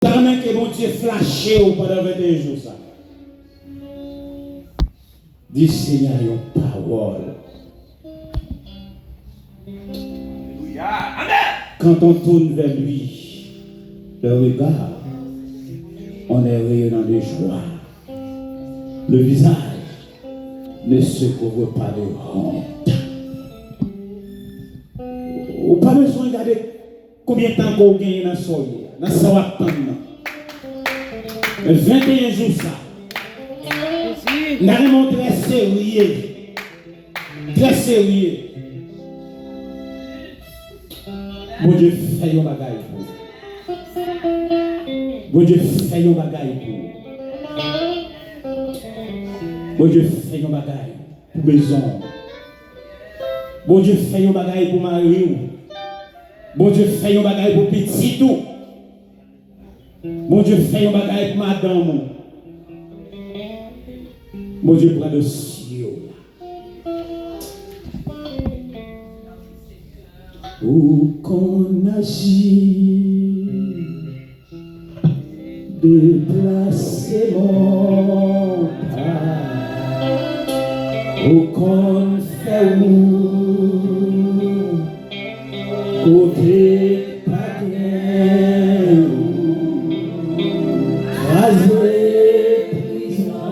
Pendant que bon Dieu flashé pendant 21 jours ça. Dis Seigneur une parole. Quand on tourne vers lui, le regard, on est rayonnant de joie. Le visage ne se couvre pas de honte. Ou pas besoin de regarder combien de temps qu'on gagne dans le soleil, dans le soleil. 21 jours ça. Nous avons très sérieux. Très sérieux. Bon Dieu fait un bagaille pour. Bon Dieu fait un bagaille pour. Bon Dieu fait un bagaille pour maison. Bon Dieu fait un bagaille pour mari. Bon Dieu fait un bagaille pour petit tout. Bon Dieu fait un bagaille pour madame. Bon Dieu prend le ciel. Où qu'on agit, déplacer mon pas, où qu'on fait où, côté pas bien, raser prison,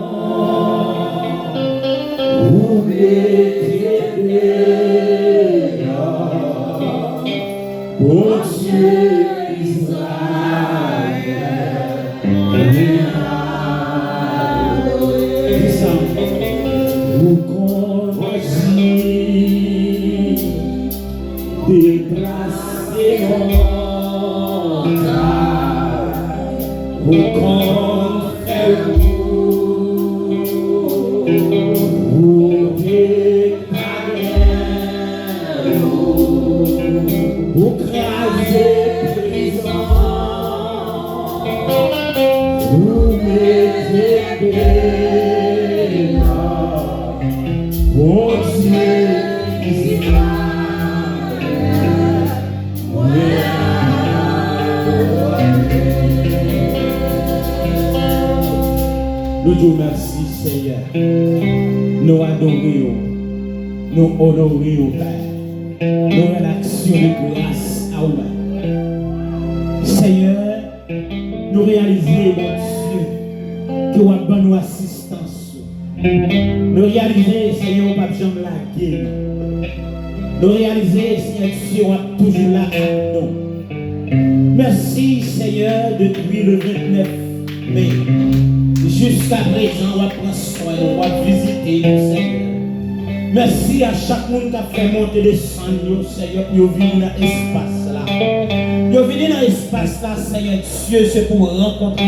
où m'éclairer. Oh Dieu Israël, nous convoici, déplacer mon âme, nous confère vous crasez prison, vous mettez là, oh Dieu Israël, nous disons merci Seigneur, nous adorons, nous honorons Père. Nous avons l'action de grâce à vous. Seigneur, nous réalisons, mon Dieu, que vous avez nos assistance. Nous réalisons, Seigneur, pas besoin de la guerre. Nous réalisons, Seigneur, Dieu, vous êtes toujours là avec nous. Merci, Seigneur, depuis le 29 mai. Jusqu'à présent, on va prendre soin, on va visiter nous, Seigneur. Merci à chaque monde qui a fait monter des descendre, Seigneur, pour venir dans l'espace là. Pour venir dans l'espace là, Seigneur Dieu, c'est pour rencontrer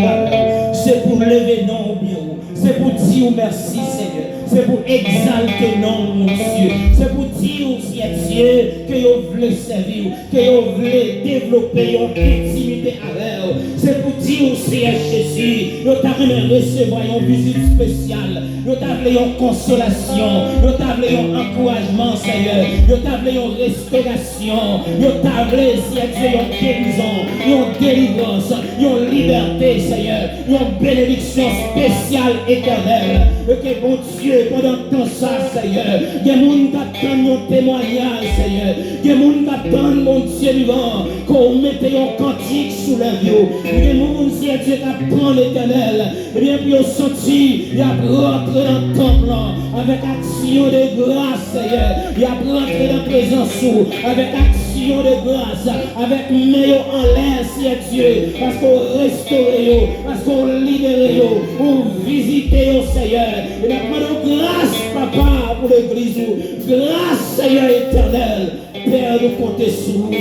c'est pour lever non au bureau, c'est pour dire merci, Seigneur. C'est pour exalter non, mon Dieu. C'est pour dire aussi à Dieu que vous voulez servir, que vous voulez développer une intimité avec vous. C'est pour dire aussi à Jésus, nous t'avons recevoir une visite spéciale, nous t'avons une consolation, nous t'avons un encouragement, Seigneur, nous t'avons une restauration, nous t'avons si à Dieu une guérison, une délivrance, une liberté, Seigneur, une bénédiction spéciale éternelle. Que bon Dieu, pendant tout ça, Seigneur, il y a des gens qui attendent nos témoignages, Seigneur. Il y a des gens qui attendent, mon Dieu vivant, qu'on mette un cantique sous la vie. Il y a des gens qui Dieu apprend l'éternel. Et bien, puis on sentit, il y a rentré dans le temple avec action de grâce, Seigneur. Il y a rentré dans la présence avec action de grâce, avec meilleur en l'air, Seigneur Dieu, parce qu'on restaure, parce qu'on libère, on visite, Seigneur. Et nous demandons grâce, Papa, pour l'église. Grâce, Seigneur éternel. Père, nous comptons sur vous. Et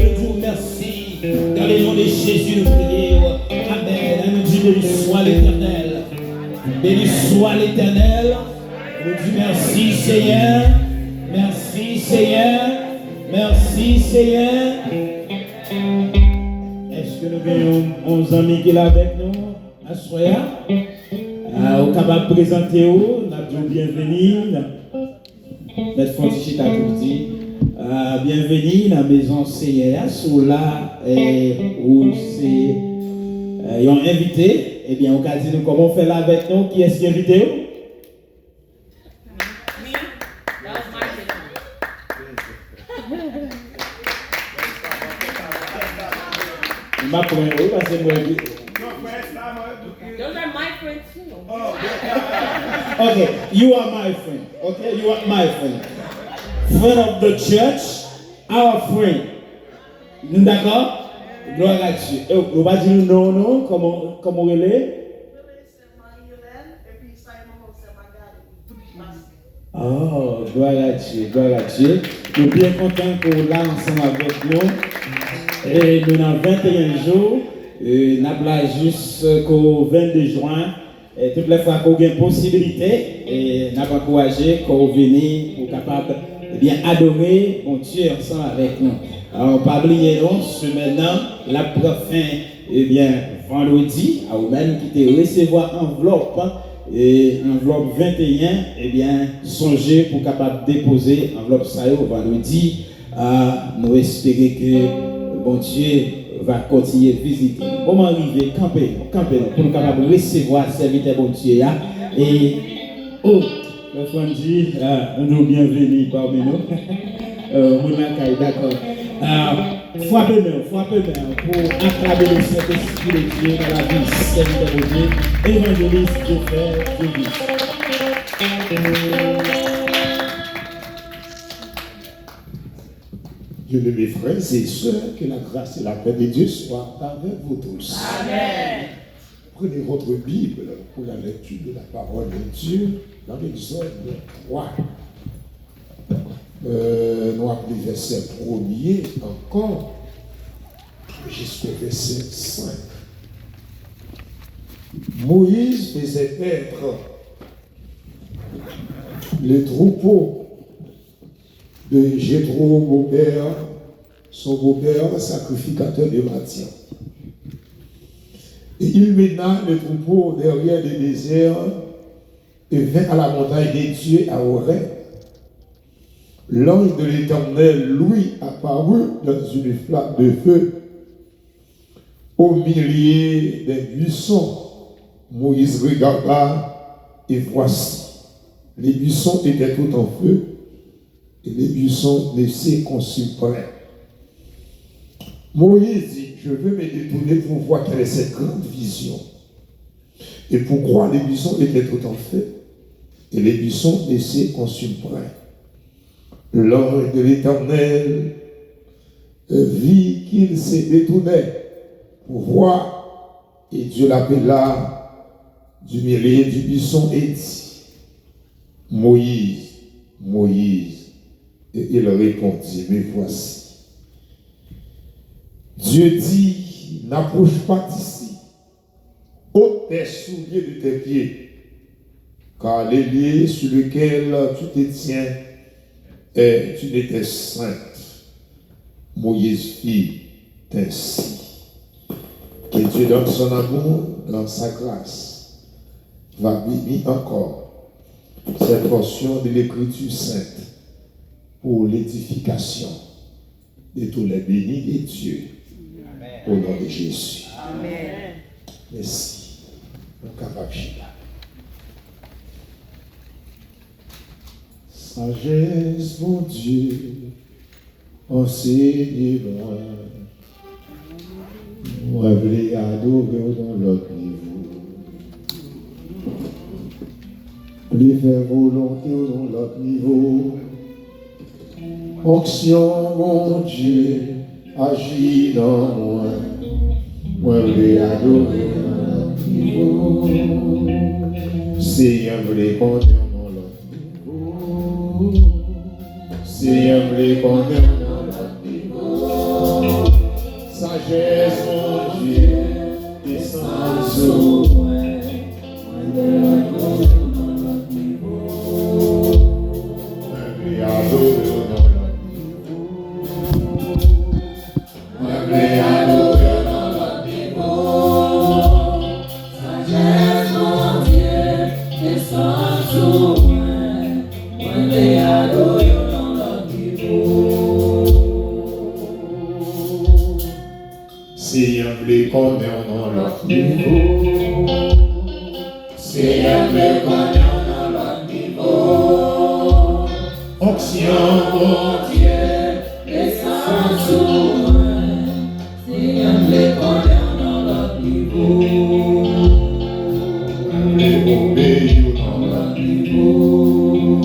nous disons merci. Dans le nom de Jésus, nous prions. Amen. Et nous disons béni soit l'éternel. Béni soit l'éternel. Nous disons merci, Seigneur. Merci, Seigneur. Merci, Seigneur. Est-ce que nous avons 11 amis qui sont avec nous? Assoya. Au capable de présenter, nous avons bienvenue. Notre Francis a tout dit. Bienvenue dans la maison Seigneur. Sous là, où c'est Ils ont invité, eh bien, on va dire comment on fait là avec nous. Qui est-ce qui est invité? Ma première, oui, parce que moi, those are my friends too. okay, you are my friend. Okay, you are my friend. Friend of the church, our friend. Nous d'accord? Gloire à Dieu. On va dire non, non, comment on est? Oh, gloire à Dieu, gloire à Dieu. Nous sommes bien contents pour là ensemble avec nous. Et nous avons 21 jours. Nous avons jusqu'au 22 juin. Et toutes les fois qu'on a une possibilité, et nous avons encouragé qu'on vienne pour capable de bien adorer mon Dieu ensemble avec nous. Alors, pas oublier non, ce maintenant, la prochaine, eh bien, vendredi, à vous-même qui te recevoir enveloppe, et enveloppe 21, eh bien, songez pour capable déposer enveloppe ça au vendredi. Nous espérons que bon Dieu va continuer de visiter. Comment arriver, camper, pour nous capable recevoir serviteur bon Dieu. Et, oh, le frère dit, nous bienvenus parmi nous. D'accord. Frappez-nous pour acclamer le Saint-Esprit de Dieu dans la vie serviteur de Dieu, évangéliste Jeffrey Davis. Bien-aimés frères et sœurs, que la grâce et la paix de Dieu soient avec vous tous. Amen. Prenez votre Bible pour la lecture de la parole de Dieu dans l'Exode 3. Nous avons le verset 1er encore jusqu'au verset 5. Moïse faisait paître les troupeaux de Jéthro, beau-père, son beau-père, sacrificateur de Madian. Et il mena les troupeaux derrière les déserts et vint à la montagne des dieux à Horeb. L'ange de l'Éternel lui apparut dans une flamme de feu au milieu des buissons. Moïse regarda et voici, les buissons étaient tout en feu et les buissons ne se consument pas. Moïse dit, je veux me détourner pour voir quelle est cette grande vision. Et pourquoi les buissons étaient tout en feu et les buissons ne se consument pas. L'ange de l'Éternel vit qu'il se détournait pour voir, et Dieu l'appela du milieu du buisson et dit, Moïse, Moïse. Et il répondit, me voici. Dieu dit, n'approche pas d'ici, ôte tes souliers de tes pieds, car les lieux sur lesquels tu te tiens, et tu n'étais sainte. Moïse fit ainsi. Que Dieu donne son amour dans sa grâce. Va bénir encore cette portion de l'Écriture sainte pour l'édification de tous les bénis de Dieu. Au nom de Jésus. Amen. Merci. Nous sommes capables de là. Sagesse, mon Dieu, enseigne-moi. Moi, je voulais adorer dans l'autre niveau. Lui faire volonté dans l'autre niveau. Onction, mon Dieu, agis dans moi. Moi, je voulais adorer dans l'autre niveau. Seigneur, je voulais connaître. Seigneur, les condamne dans notre niveau. Sagesse, mon Dieu, descend sur moi. Dans notre niveau. Et adorer dans notre niveau. Et adorer dans notre niveau. Sagesse, mon Dieu, descend sur moi. Et adorer. Seigneur, Seigneur, me connaît dans l'autre niveau. Onction, mon Dieu, descend sur moi. Seigneur, me connaît dans l'autre niveau. Me obéir dans l'autre niveau.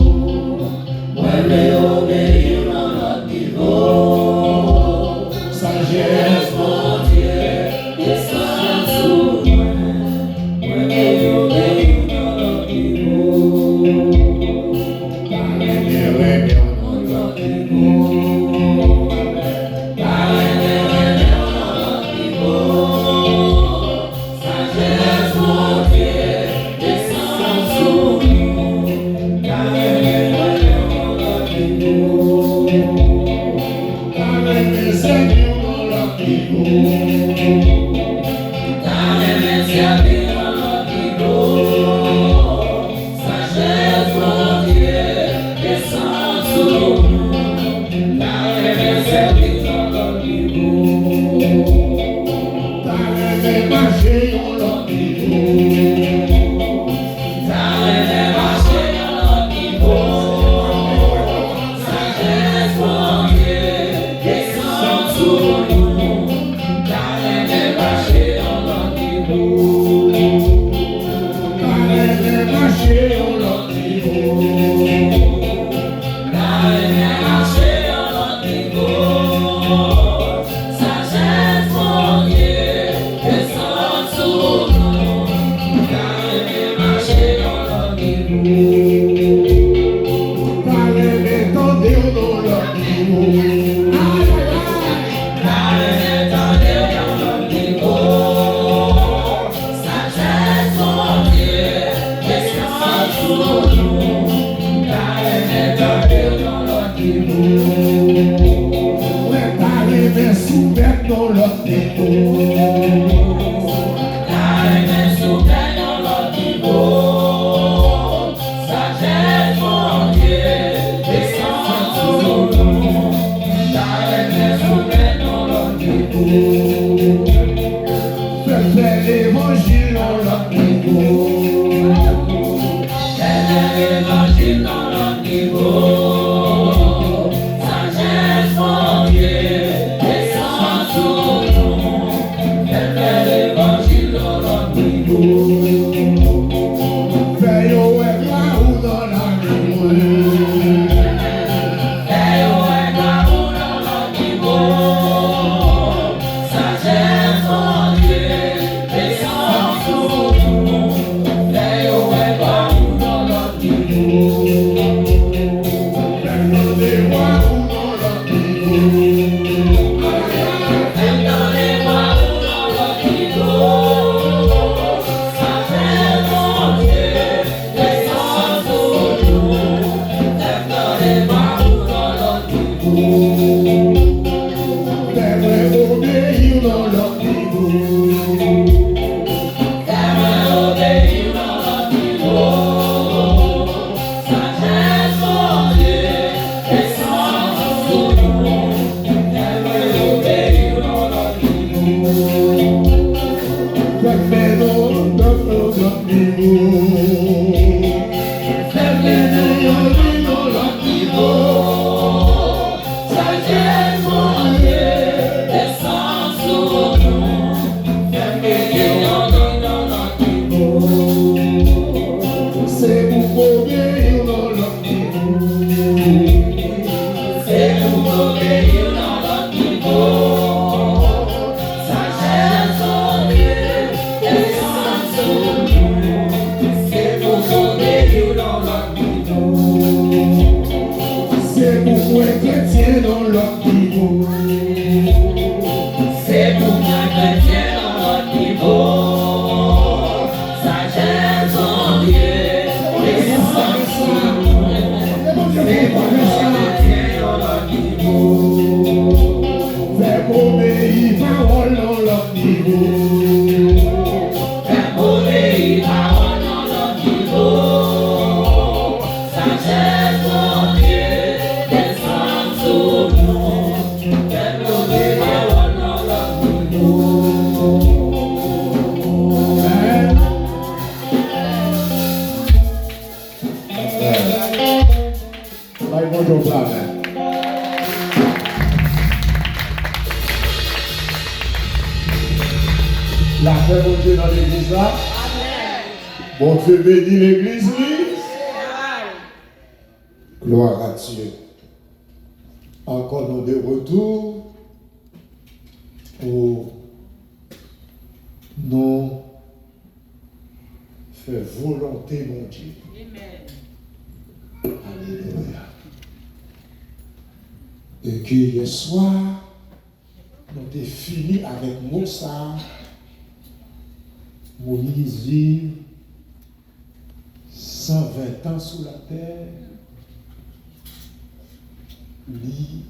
Moi, me obéir dans l'autre niveau. Sagesse, mon Dieu, descend sur moi. Moi, me obéir dans l'autre niveau. au travail. La paix, mon Dieu, dans l'église là. Bon Dieu bénit l'église, oui. Gloire à Dieu. Encore nous de retour pour nous faire volonté, mon Dieu. Alléluia. Et que hier soir, nous avons fini avec Moussa. Moïse vit 120 ans sous la terre. Lui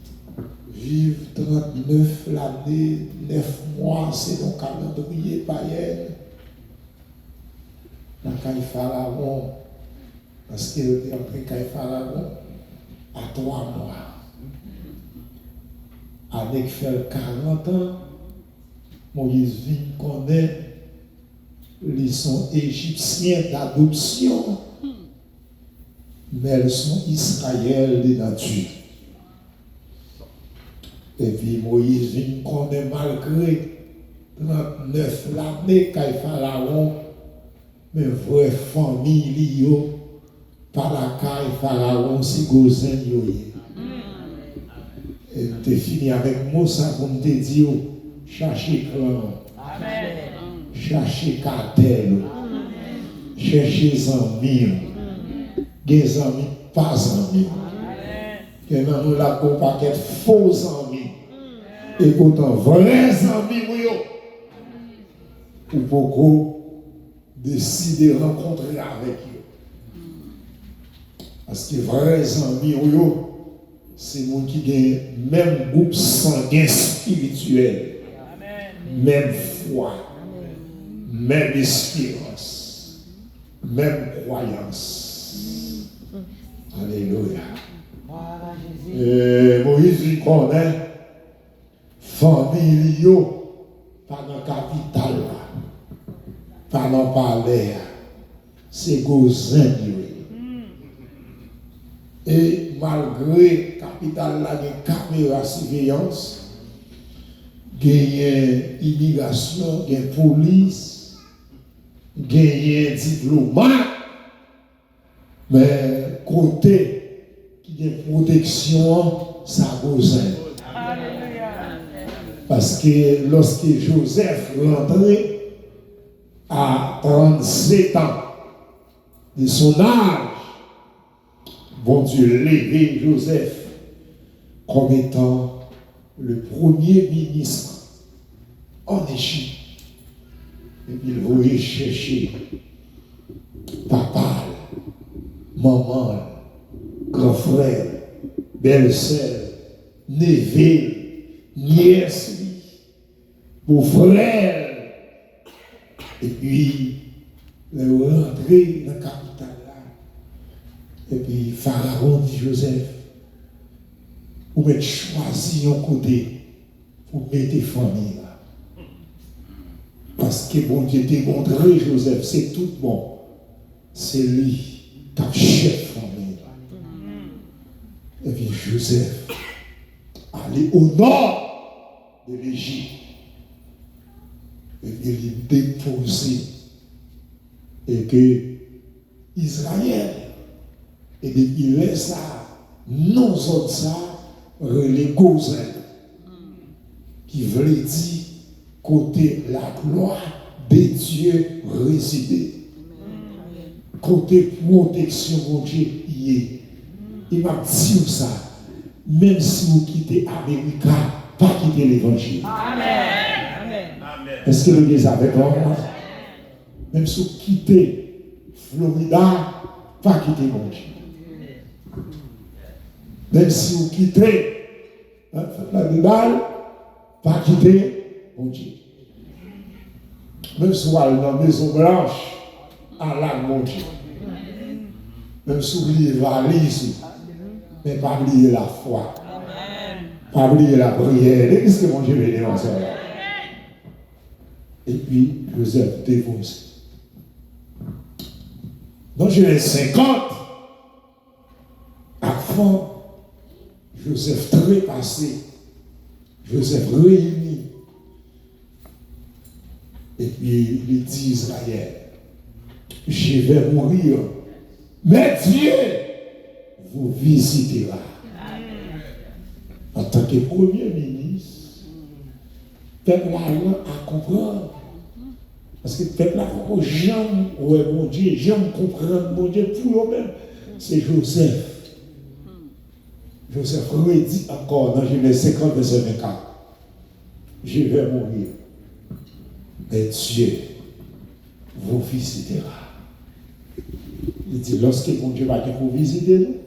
vive 39 l'année, 9 mois, c'est le calendrier païen. Dans le Pharaon, parce qu'il était entré dans le Pharaon à 3 mois. Avec fait 40 ans, Moïse vit connaît. Ils sont égyptiens d'adoption, mais ils sont Israël de nature. Et puis Moïse vient connaît malgré 39 l'année qu'il Pharaon, mais vraie famille liée par la caille Pharaon, si Gozen yoye. Et tu fini avec Moussa pour te dire, cherchez clan. Amen. Cherchez cartel, cherchez amis, des amis pas amis. Et dans nous la paquet faux amis. Et pourtant vrais amis, pour beaucoup décider de rencontrer avec eux. Parce que vrais amis, c'est moi qui gagne même groupe sanguin spirituel, même foi. Même espérance, même croyance. Alléluia. Moïse lui connaît famille pas dans la capitale, pas dans le palais, c'est Gozen. Et malgré la capitale, il y a une caméra surveillance, il y a immigration, il y a police. Gagner diplomate, mais côté qui a protection, ça gosse. Parce que lorsque Joseph rentrait à 37 ans de son âge, bon Dieu levé Joseph comme étant le premier ministre en Égypte. Et puis il voulait chercher papa, maman, grand frère, belle-sœur, neveu, nièce, beau-frère. Et puis, il est rentré dans la capitale là. Et puis, Pharaon dit Joseph, vous m'avez choisi un côté pour mettre famille là. Parce que bon Dieu t'a montré Joseph, c'est tout bon. C'est lui qui a chef famille là. Et puis Joseph allait au nord de l'Égypte. Et puis il déposé. Et que Israël, et depuis là, ça, nous autres, ça, les Gozen, qui veut dire côté la gloire de Dieu résider. Côté protection, mon Dieu, il est. Il m'a dit ça. Même si vous quittez l'Amérique, pas quitter l'évangile. Amen. Est-ce que l'Église avec moi? Même si vous quittez Florida, pas quitter mon Dieu. Même si vous quittez la Bible, pas quitter mon Dieu. Même si vous allez dans la Maison Blanche, à la mon Dieu. Même si vous oubliez la valise, mais pas oublier la foi. Pas oublier la prière. Et qu'est-ce que mon Dieu veut dire ensemble? Et puis, Joseph dévoué. Dans Genèse 50, avant Joseph trépassé, Joseph réuni. Et puis il dit Israël, je vais mourir, mais Dieu vous visitera. En tant que premier ministre, peuple a comprendre. Parce que peuple a compris, j'aime, ouais, mon Dieu, j'aime comprendre, mon Dieu, pour eux-mêmes. C'est Joseph. Joseph redit encore dans Genèse 50, verset 24. Je vais mourir, mais Dieu vous visitera. Il dit, lorsque mon Dieu va vous visiter, nous,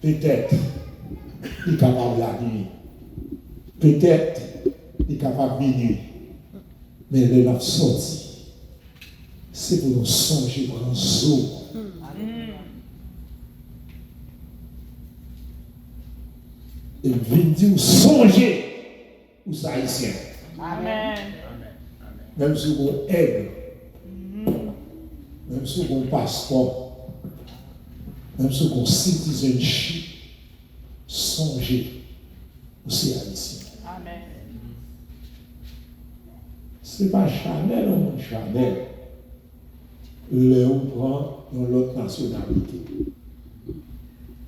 peut-être, il est capable la nuit. Peut-être, il est capable minuit. Mais le l'a sorti. C'est pour nous songer pour un jour. Et vient dire, songez aux Haïtiens. Amen. Même si vous aide, même si vous passeport, même si vous citizenship, songez aux Haïtiens. Amen. Ce n'est pas Chanel ou mon Chanel. Le on prend dans l'autre nationalité.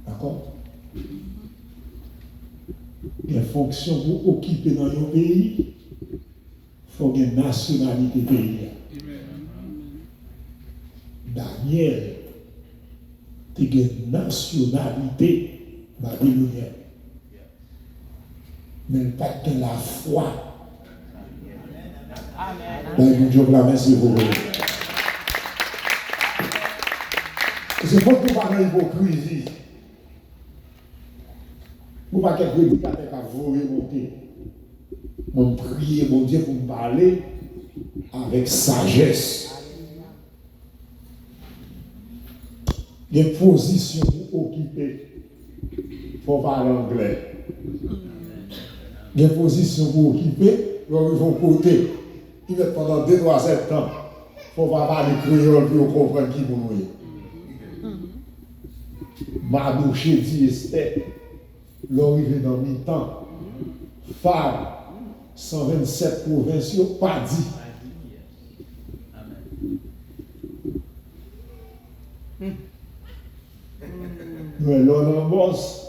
D'accord? Il y a une fonction pour occuper dans un pays, il faut une nationalité pays. Daniel, tu as une nationalité babylonienne. Mais pas que la foi. Amen. Dieu vous la merci pour vous. C'est pas que vous parlez d'hypocrisie. Vous ne pouvez pas prédicateur à vous remonter. Mon prier, mon Dieu, pour me parler avec sagesse. Les positions pour occuper. Il faut parler anglais. Les positions pour occuper, ils vont côté. Ils mettent pendant 2-3 ans. Il faut pas parler créole pour comprendre qui vous nous. Madouché dit Esther. L'arrivée dans le temps, Femme, 127 provinces, pas dit. Mais l'on en bosse,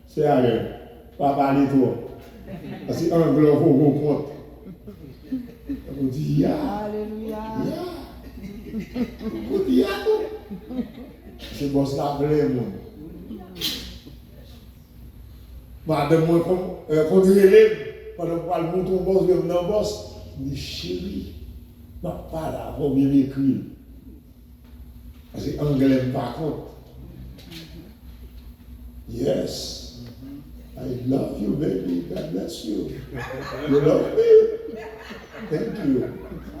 c'est à rien. Pas parler trop. Parce que un blanc, vous compte. On dit, ya. Alléluia. Ya. On dit, ya. C'est bosse la vraie, moi. Madame, moi, quand je l'élève, pendant que le mouton bosse, je me bosse, je dis, chérie, non, pas là, faut bien m'écrire. Parce que anglais, par contre. Yes, I love you, baby, God bless you. You love me? Thank you.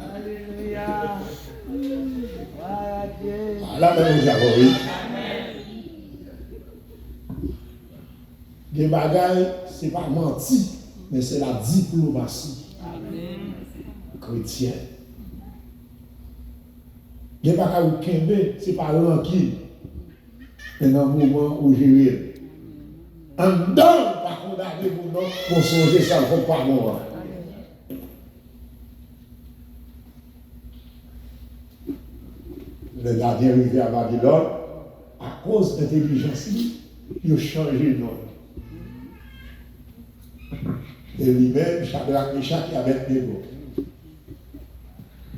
Alléluia. Gloire à Dieu. Là, même, j'avais. Les bagailles, ce n'est pas mentir, mais c'est la diplomatie chrétienne. Les bagailles où Kembe, ce n'est pas tranquille. Mais dans le moment où j'ai en dedans, pas condamné pour nous, pour songer ça, il ne faut pas mourir. Le gardien arrivé à Babylone, à cause de l'intelligence, il a changé de nom. Et lui-même, Shadrach, Meshach et Abednego.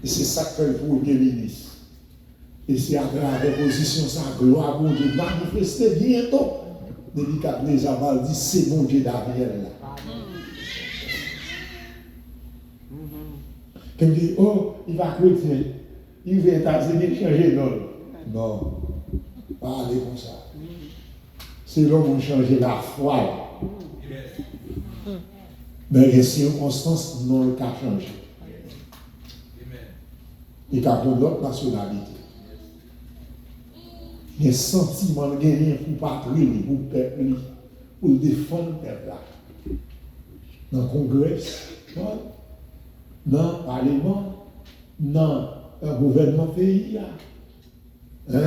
Et c'est ça que fait le premier ministre. Et c'est à travers la position, sa gloire, bon Dieu, manifester bientôt. Nebuchadnezzar dit, c'est bon Dieu d'Ariel là. Quelqu'un dit, oh, il va chrétien. Il vient États-Unis changer de nom. Non, pas aller comme ça. C'est l'homme qui change la foi. Mais les circonstances n'ont qu'à changer. Il y a une autre nationalité. Il y a un sentiment de gagner pour patrie, pour le peuple, pour défendre le peuple. Dans le Congrès, dans le Parlement, dans le gouvernement pays, il y a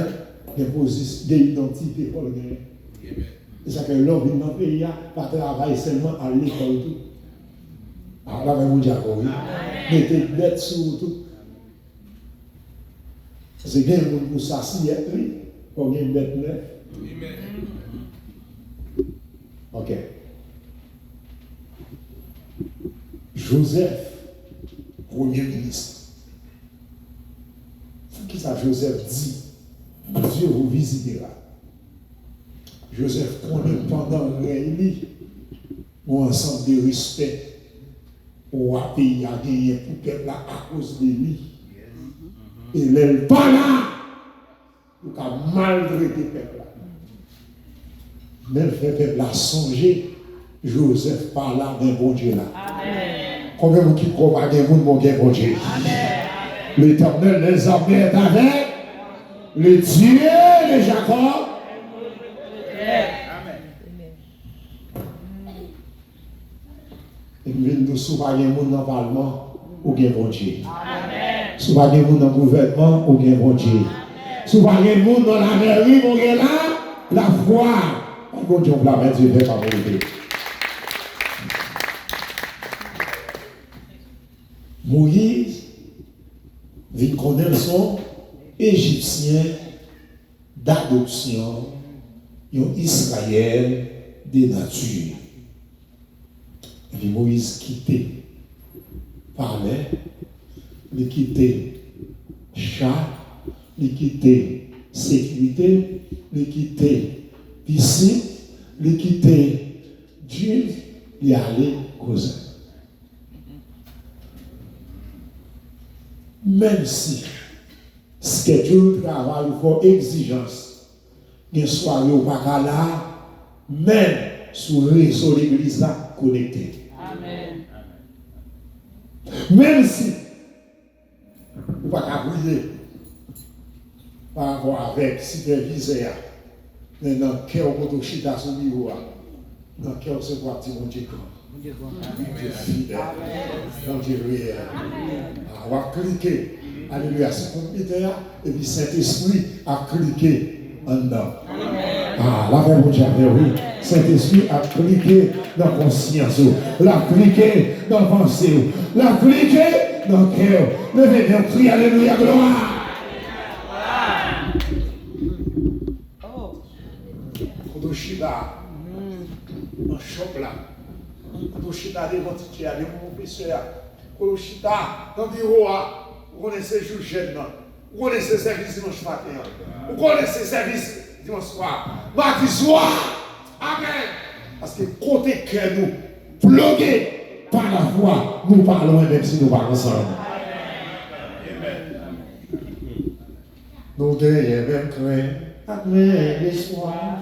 des identités pour le gagner. C'est ça que l'homme vient dans le pays, pas travailler seulement à l'école. Alors là, vous dire, oui. Mettez bête sur tout. C'est bien pour s'asseoir, oui. Pour une bête neuve. Ok. Joseph, premier ministre. C'est qui ça, Joseph dit? Dieu vous visitera. Joseph connaît pendant le règne, un ensemble de respect pour un pays à gagner pour peuple à cause de lui. Et l'elle pas là, il a maltraité le peuple là. Mais le peuple a songé, Joseph par là d'un bon Dieu là. Combien vous qui croient que vous ne bon Dieu? L'Éternel les armées est avec le Dieu de Jacob. Et nous souvent dans le Parlement, ou bien bon Dieu. Souvent dans le gouvernement, ou bien bon Dieu. Souvent dans la mairie, ou bien là, la foi. Bon Dieu, on va Dieu fait pas mourir. Moïse vient connaître son Égyptien d'adoption, un Israël de nature. Et Moïse quittait, parlait, il quittait chat, il quittait sécurité, il quittait piscine, il quittait Dieu, il allait causer. Même si schedule travail ou faut exigence, il soirée ou pas là, même sur le réseau de l'église connecté. Amen. Même si vous ne pouvez pas briller par rapport avec superviseur, mais dans le cœur de chita sur le niveau, dans le cœur c'est quoi petit mon Dieu. Dieu fidèle, mon Dieu réel. On va cliquer, alléluia, c'est compliqué, et puis Saint-Esprit a cliqué en dedans. Ah, la vraie Dieu, oui. Saint-Esprit a cliqué dans la conscience, l'a cliqué dans la pensée, l'a cliqué dans le cœur. Levez bien, crie, alléluia, gloire. Kodoshida, un choc là. Kodoshida, des entités, des professeurs. Kodoshida, dans le bureau, vous connaissez le jour jeune, vous connaissez le service dimanche matin, vous connaissez le service dimanche soir, mardi soir. Amen. Parce que côté cœur nous, bloqué par la foi, nous parlons même si nous parlons ensemble. Nous gagnons même crainte, amen, l'espoir.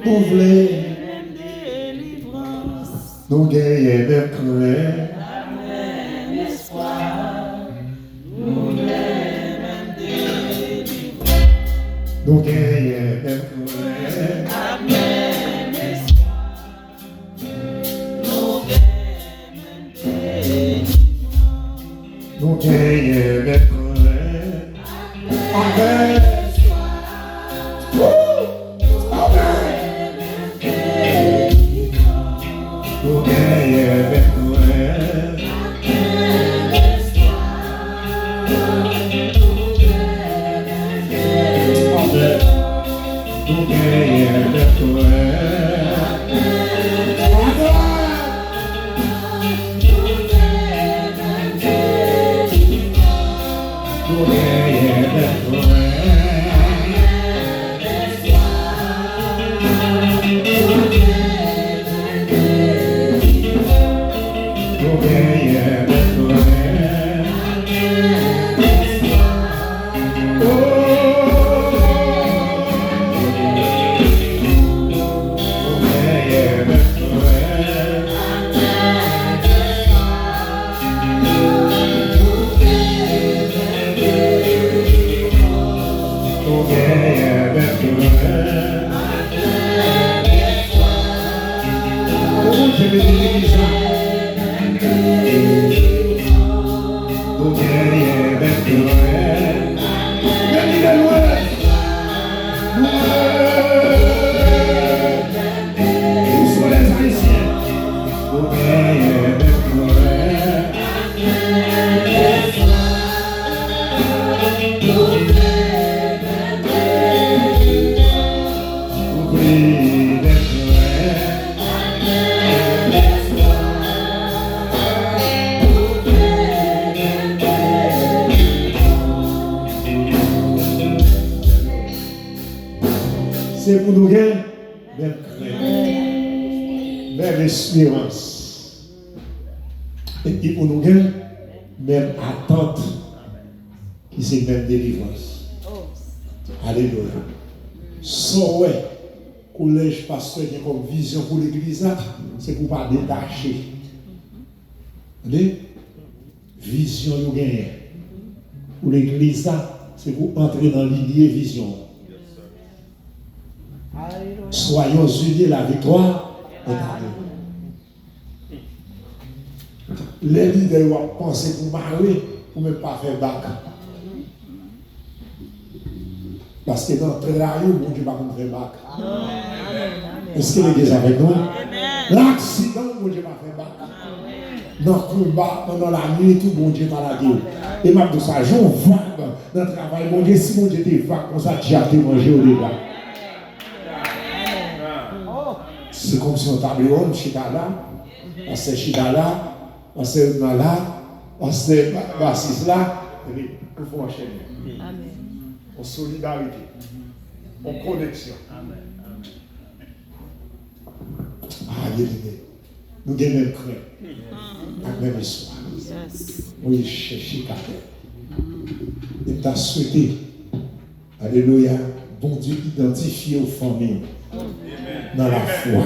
Nous voulons nous gagnons même crainte, amen, l'espoir. Nous voulons même délivrance. Nous gagnons même crainte, amen. Nous gagnons même crainte, amen. Nous gagnons même crainte, nous gagnons même crainte. C'est pour nous gagner même crainte, même espérance. Et puis pour nous gagner même attente qui c'est même délivrance. Alléluia. So ouais, collège pasteur qui a comme vision pour l'église là, c'est pour pas détacher. Allez? Vision vous gagnez. Pour l'église là, c'est pour entrer dans l'idée vision. Soyons unis, la victoire est à nous. Les leaders vont penser pour marier, pour ne pas faire bac. Parce que dans le travail, bon Dieu va nous faire bac. Est-ce que l'église est avec nous? L'accident, bon Dieu va faire bac. Dans le combat, pendant la nuit, tout bon Dieu va la dire. Et même de ça, j'en vague dans le travail, bon Dieu, si bon Dieu était vague, comme ça, tu as mangé au début. C'est comme si on tablait on chita là, on s'est chita là, on s'est là, on s'est bassis là, et puis il faut enchaîner. En solidarité, en connexion. Ah, nous avons même crainte, avec même espoir. Oui, chercher ta terre. Et tu as souhaité, alléluia, bon Dieu identifié aux familles. Dans la foi.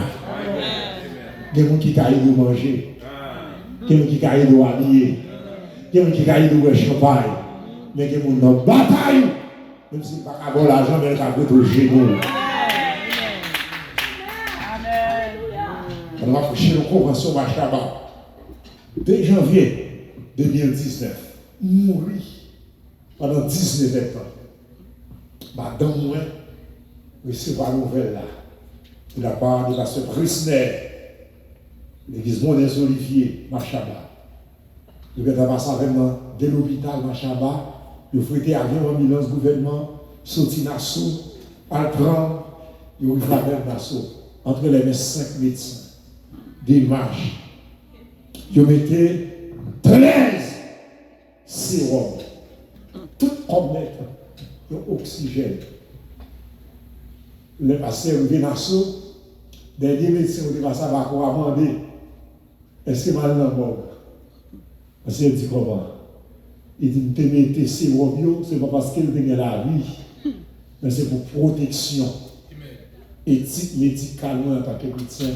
Il y a des gens qui caillent de manger. Il y a des gens qui caillent de habiller. Il y a des gens qui caillent de boire champagne. Mais il y a des gens qui ont bataille. Même si pas avoir l'argent, mais ils ont au genou. On va faire une convention Machaba. 2 janvier 2019, mourir pendant 19 ans. Madame moi, recevoir la nouvelle là. De la part de la sœur Brisner, l'église Mondes Olivier, Machaba. Le gars a passé avec moi de l'hôpital Machaba, il a fouetté avion ambulance gouvernement, sorti Nassau, Altran, il a eu la même Nassau, entre les 5 médecins, des marches. Il a mis 13 sérums, tout comme mettre, oxygène. Le pasteur est Nassau. Dernier médecin qui va savoir quoi demander, est-ce que mal dans le monde? Parce qu'il dit comment? Il dit, te mettez sérum, ce n'est pas parce qu'il a la vie, mais c'est pour protection. Éthique médicale, en tant que médecin,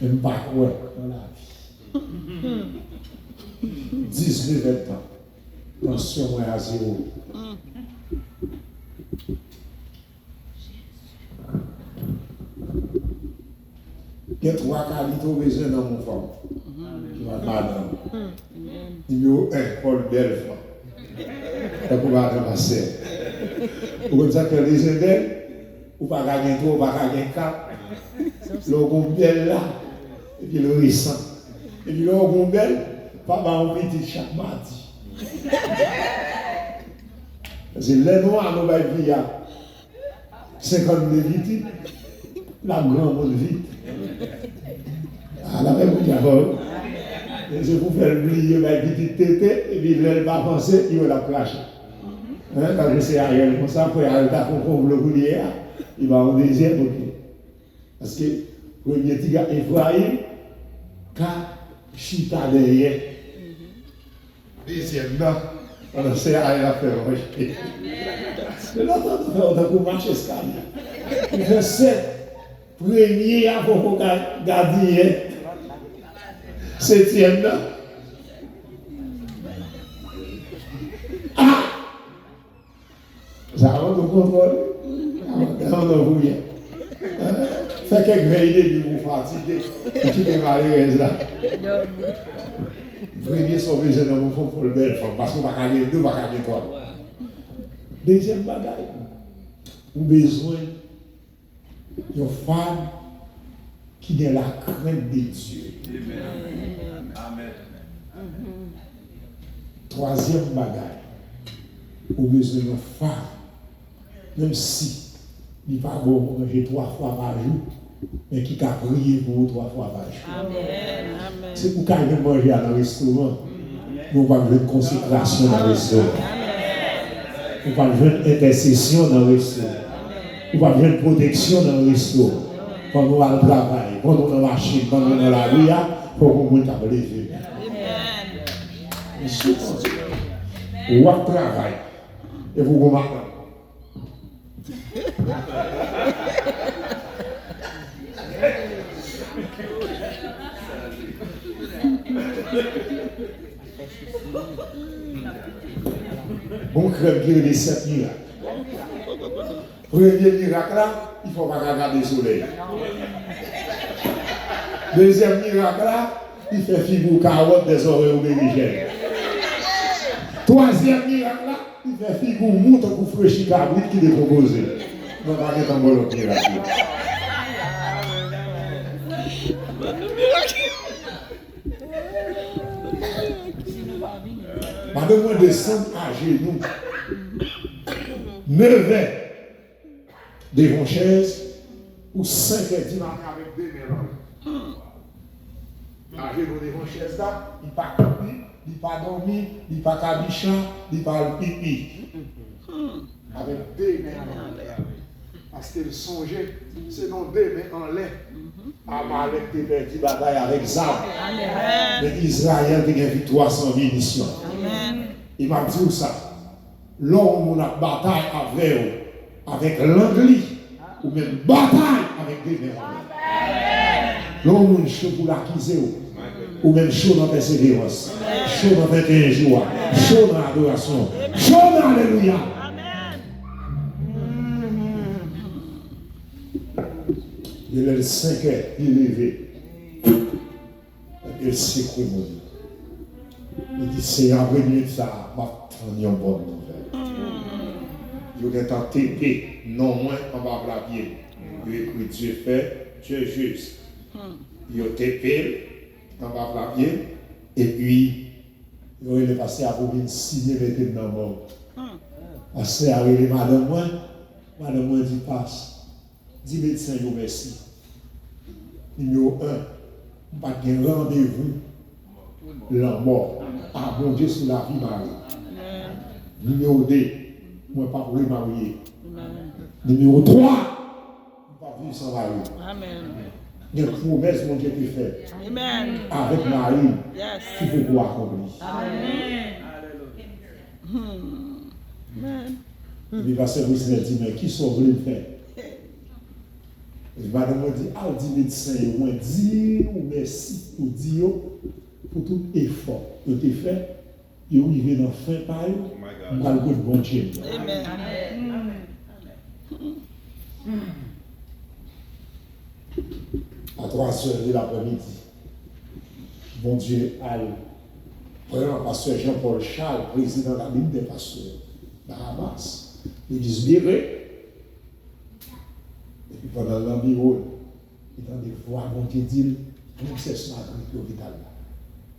même pas quoi dans la vie. 19 ans, tension à 0. Il y a 3 qualités besoin dans mon femme. Madame. Numéro 1, Paul Delphin. C'est pour madame ma sœur. Vous savez que les Indels, vous ne pouvez pas gagner 3, vous ne pouvez pas gagner 4. Le gombel là, et puis le récent. Et puis le gombel, papa a petit chaque mardi. C'est les noirs, nous allons vivre 50 000 vite, la grande monde vite. Ah, la même chose. Je vous fais oublier ma petite tête, et puis elle va penser, il va la clasher. Parce que c'est Ariel, comme ça, pour Ariel, pour le boulier, il va en deuxième, ok. Parce que, le premier petit gars, Ephraïm, car chita derrière. Deuxième, non. On sait Ariel à faire rejeter. Mais là, on a pour marcher escalier. Il fait 7. Premier avant qu'on garde, 7e là. Ah! Ça va nous contrôler. On a voulu. Fait quelques veillées de vous fatiguer. Tu es malheureux là. Premier sauver les hommes pour le bel femme. Parce qu'on va gagner 2, on va gagner 3. Deuxième bagaille. Ou besoin une femme qui a la crainte de Dieu. Amen. Troisième bagaille, au besoin d'une femme, même si il n'est pas bon pour manger 3 fois par jour, mais qui a prié pour vous 3 fois par jour. Amen. C'est pour qu'elle vienne manger dans le restaurant. Nous pas besoin de consécration dans le restaurant. Nous pas besoin d'intercession dans le restaurant. Ou pas bien de protection dans le resto. Quand on va au travail, quand on est dans la machine, quand on est dans la rue, il faut qu'on monte à lever. Ou à travail. Et vous remarquez. Bon crème qui est les 7 miracles. Premier miracle là, il ne faut pas regarder le soleil. Deuxième miracle là, il fait figure carotte des oreilles ou berigères. Troisième miracle là, il fait figure monte pour fraîchir cabrit qui est proposé. On va mettre en bon miracle. Madame, moi descendre à genoux. 9 heures devant chaise ou 5 heures du matin avec 2 mains. À genoux devant chaise là, il pas couper, il pas dormir, il pas cabichon, il pas pipi. Avec 2 mains. Parce que le songer, c'est non 2 mains en lait. Amalek te perdu bataille avec Zab. Mais Israël te gagne victoire sans munitions. Il m'a dit ça. L'homme on a bataille avec l'anglais, ou même bataille avec des mémoires. L'homme on est chaud pour l'acquiser, ou même chaud dans persévérance, chaud dans 21 jours, chaud dans l'adoration, chaud dans l'alléluia. Il est le 5 heures, il est levé. Il sait comment. Il dit, c'est après nuit ça, m'a tendu une bonne nouvelle. Il est en TP, non moins en bas de la pied. Il écrit Dieu fait, Dieu juste. Il est TP, en bas de la pied, et puis, il est passé à vous signer les dans le monde. Parce que arrivé madame moi dit passe. 10 médecins, vous merci. Numéro 1, pas de rendez-vous, la mort. Ah bon Dieu sur la vie mariée. Numéro 2, moi pas pour les marier. Numéro 3, pas vivre sans mari. Amen. Il y a une promesse mon Dieu qui fait. Amen. Avec Marie, Yes. il faut pouvoir accomplir. Amen. Amen. Et puis pasteur Wisnel dit, mais qui sont venus faire? Et madame m'a dit, ah, dit médecin, au moins dire merci pour dire pour tout effort que tu as fait, et où il vient dans fin paille, on va le bon Dieu. Amen. À 3 heures de l'après-midi, bon Dieu, prend pasteur Jean-Paul Charles, président de la Ligue des pasteurs, Bahamas, il dit, libéré. Et puis pendant l'environ, il a des voix qui disent, même c'est ce matin avec l'hôpital.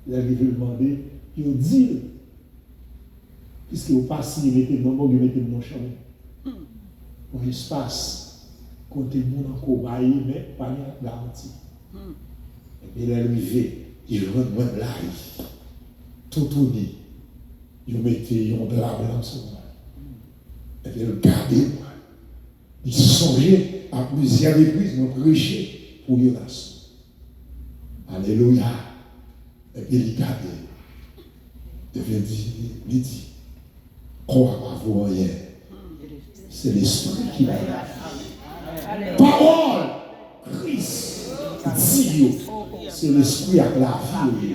Il a dû demander, il dit, puisque vous passez, il était dans le mettez dans le chemin. Un espace, côté le monde encore baillé, mais pas garanti. Et puis il est arrivé, il rentre moins là, tout tourné. Il mettait un drap dans son main. Et puis il regardait, il songeait à plusieurs reprises, mon prêcher pour Jonas. Alléluia. Et puis il regardait. Et puis il dit, crois pas vous rien. C'est l'esprit qui l'a dit. Parole, Christ, dit, c'est l'esprit avec la vie.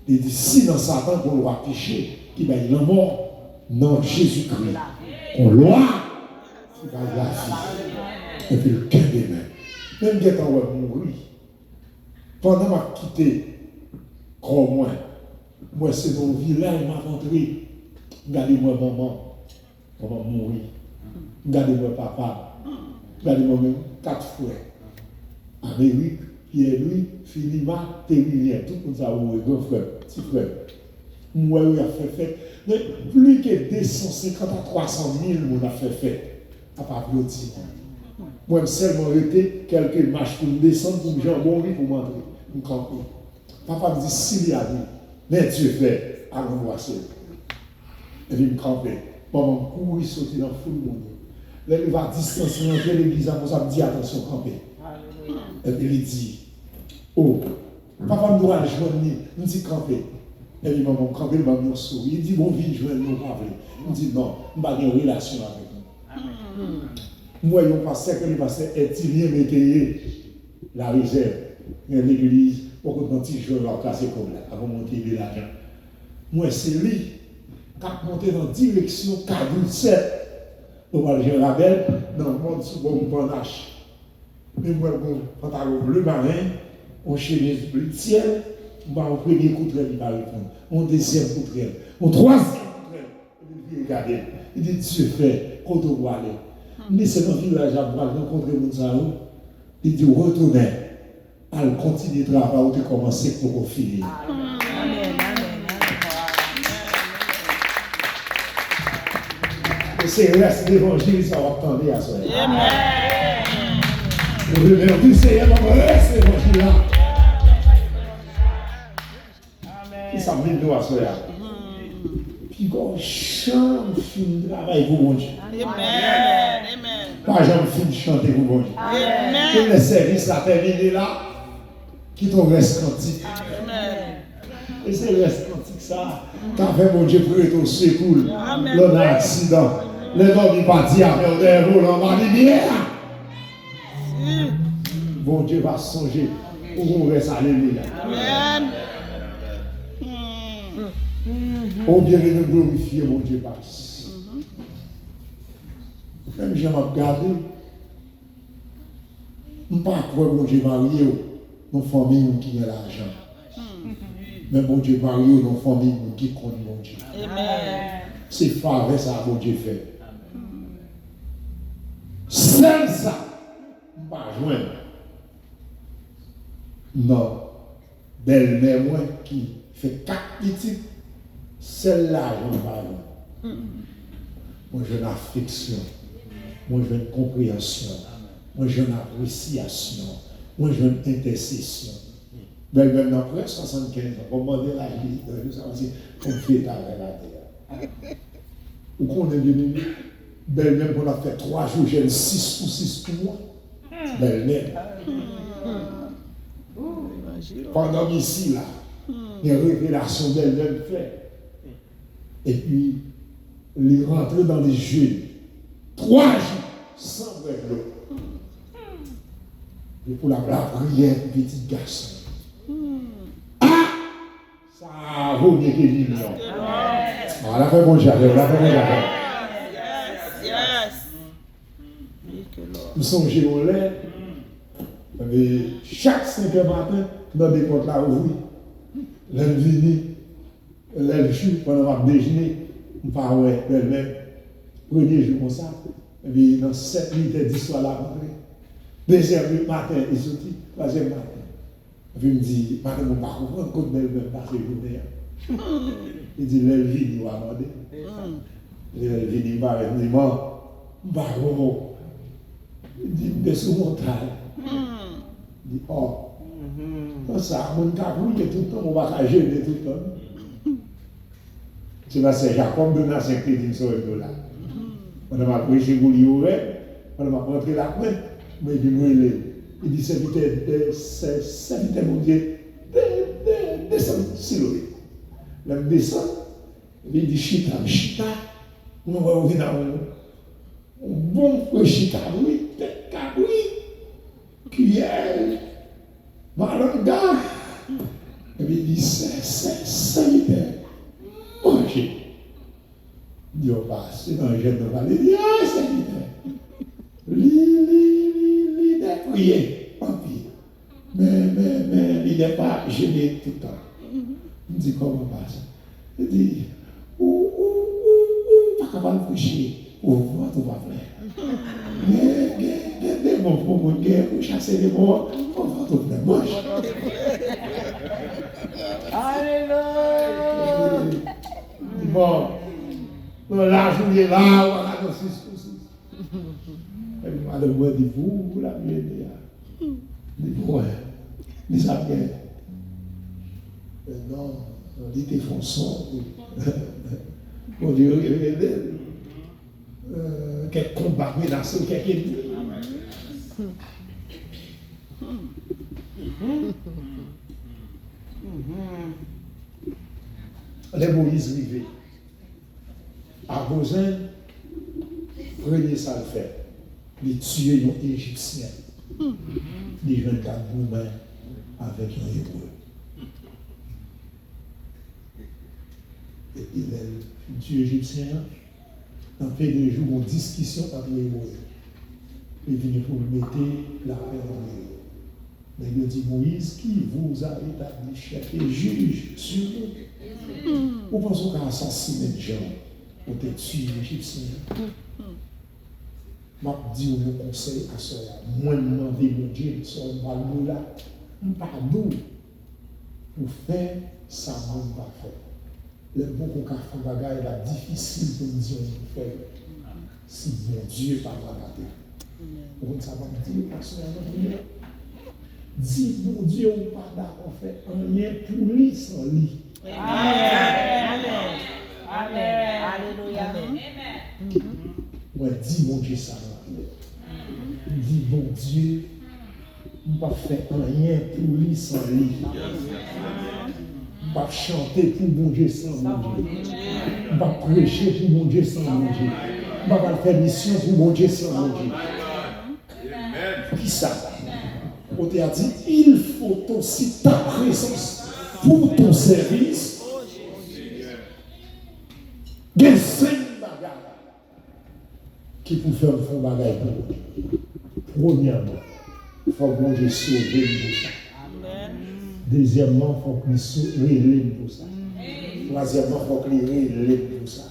Il dit, si dans Satan qu'on va pécher, qui va y la mort, non, Jésus-Christ, qu'on loi, qui va y la vie. Et puis le cœur des mains. Même quand on va mourir, pendant ma quitté, crois-moi, moi c'est mon village, m'a rentré, regardez-moi maman, comment mourir. Regardez-moi papa, regardez-moi même 4 frères. Amérique, Pierre-Louis, Philima, Thérilien, tout le monde ça ou grand frère, petit frère. Moi, il a fait. Mais plus que 250 à 300 000, on a fait. À part applaudir. Moi, je seulement été quelques marches pour me descendre, pour me jambon, pour m'entrer, pour me camper. Papa me dit, s'il y a dit, mais Dieu fait, allons voir ça. Et puis me camper. Maman courir, sauter dans le fou de mon Dieu. Là, il va distancer entre l'église, pour ça, dit attention, camper. Et puis il dit, oh, papa me doit joindre, il me dit camper. Et puis maman, camper, il m'a mis un sourire. Il dit, bon, viens joindre nous, pas vrai. Il me dit, non, je n'ai pas de relation avec nous. Moi, il pasteur, que le pasteur est-il mettre la réserve. Il y a l'église, beaucoup de petits joueurs en classe comme là, avant de monter l'argent. Moi, c'est lui qui a monté dans la direction 47. On va le gérer la belle, dans le monde sous bon panache. Mais moi, bon pantalon bleu marin, on chemise bleu ciel, on va au premier coup de il va répondre. On deuxième coup de on troisième coup de il regarde. Il dit, Dieu fait, quand on va aller. Mais c'est dans le village à Bois, rencontrer Mounsaou. Il dit, retournez, à continuer de travailler, ou de commencer pour finir. Amen. C'est le reste de l'évangile, ça va attendre à soi. Amen. Le remercie Seigneur dans le reste de l'évangile là. Qui ça met nous à soi. Puis quand chante, fin de travail pour bon Dieu. Amen. Pas jamais fin de chanter pour bon Dieu. Amen. Le service a terminé là, qui ton reste cantique. Amen. Et c'est le reste cantique ça. Quand fait mon Dieu pour être au secours, Amen. l'on a accident. Les hommes sont partis avec des volants, on va dire bien. Bon Dieu va songer où on reste, alléluia. Amen. Oh bien de glorifier mon Dieu passe. Même si je m'ai regardé, je ne sais pas quoi mon Dieu marié, nos familles qui ont l'argent. Mais mon Dieu marié, nos familles qui connaissent mon Dieu. Amen. C'est faveur ça mon Dieu fait. Seul ça, pas joindre. Non, belle-mère moi qui fait 4 petits, celle-là je ne pas joindre. Moi j'ai une affection, moi j'ai une compréhension, moi j'ai une appréciation, moi j'ai une intercession. Belle-mère après 75 ans, on m'a demandé la vie, on fait avec la terre. Ou qu'on est venu, belle-mère, on a fait 3 jours, j'ai 6 ou 6 mois. Belle-mère. Pendant ici, là, il y a une révélation d'elle-même fait. Et puis, il est rentré dans les jeux. 3 jours, sans règle. Et pour la prière, petit garçon. Ah! Ça vaut mieux que millions. On l'a fait bon jardin, on l'a fait bon jardin. Yes. Nous sommes au lait. Mais chaque 5 heures matin, dans des portes là ouvrir. L'elle vient, l'elle joue pendant le déjeuner. On part ouais, belle-mère. Premier jour comme ça. Et puis dans 7 minutes, 10 soirs là, rentrée. Deuxième matin, il sortit. Troisième matin. Et puis il me dit, madame, on ne va pas comprendre quand belle-mère passe le journée. Il dit, l'elle vient, il va demander. L'elle vient, il va dire, bon, il dit, dessus mon taille. Il dit, oh, ça, mon cabouille tout le temps, on va gêner tout le temps. C'est parce que Jacob donne à 5 crédits sur le dollar. On a prêché pour lui, on a rentré la couette, mais il dit, serviteur mon Dieu, descend, siloé. Là, il descend, il dit, chita, on va ouvrir dans un bon chita, oui, tête cabouille, cuillère, malanga. Et puis il dit, serviteur, mangez. Il dit, on passe dans le jeune de Valais, il dit, ah, serviteur. Il est prié, en pire. Mais il n'est pas gêné tout le temps. Il dit, comment passe? Il dit, pas capable de coucher, ou voir tout va faire. Mais des bons pour mon guerre, pour chasser les bons, on va tout faire. Mange. Alléluia. Bon, l'argent il est là, voilà, dans 6 pour 6. Et puis, madame, moi, dit, vous la mienne, dit, ouais, dit ça bien. Non, dit, t'es fonçons. Mon Dieu, quelques combats menacés, quelques ennemis. Les Moïse rivés. À Gozen, prenez ça le fait. Les tuer un Égyptien. Les 24 Roumains avec un Hébreu. Et les tuer Égyptien, dans peu de jours, on discussion entre les Hébreux. Il vient pour mettre la paix dans les Hébreux. Mais il dit Moïse, qui vous a établi chef et juge sur nous? Vous pensez qu'à assassiner les gens, on t'a tué l'Égyptien? Je dis au conseil à ce moi, je demande mon Dieu, sur le ballon là, pardon, pour faire ça, je ne pas faire. Le bon qu'on a fait bagaille là, difficile pour nous dire de faire. Si mon Dieu pas regarder. Vous savez pas dire, parce que dis mon Dieu, on pas d'accord faire rien pour lui sans lui. Amen. Amen. Alléluia. Moi, dis mon Dieu ça. Dis mon Dieu, on ne va pas faire rien pour lui sans lui. On va chanter pour mon Dieu sans mon Dieu. On va prêcher pour mon Dieu sans mon Dieu. On va faire mission pour mon Dieu sans mon Dieu. Qui ça? On t'a dit, il faut aussi ta présence pour ton service. Des 5 bagages qui pour faire un bagage pour vous. Premièrement, il faut que mon Dieu sauve pour ça. Deuxièmement, il faut qu'il sauve pour ça. Troisièmement, il faut qu'il relève pour ça.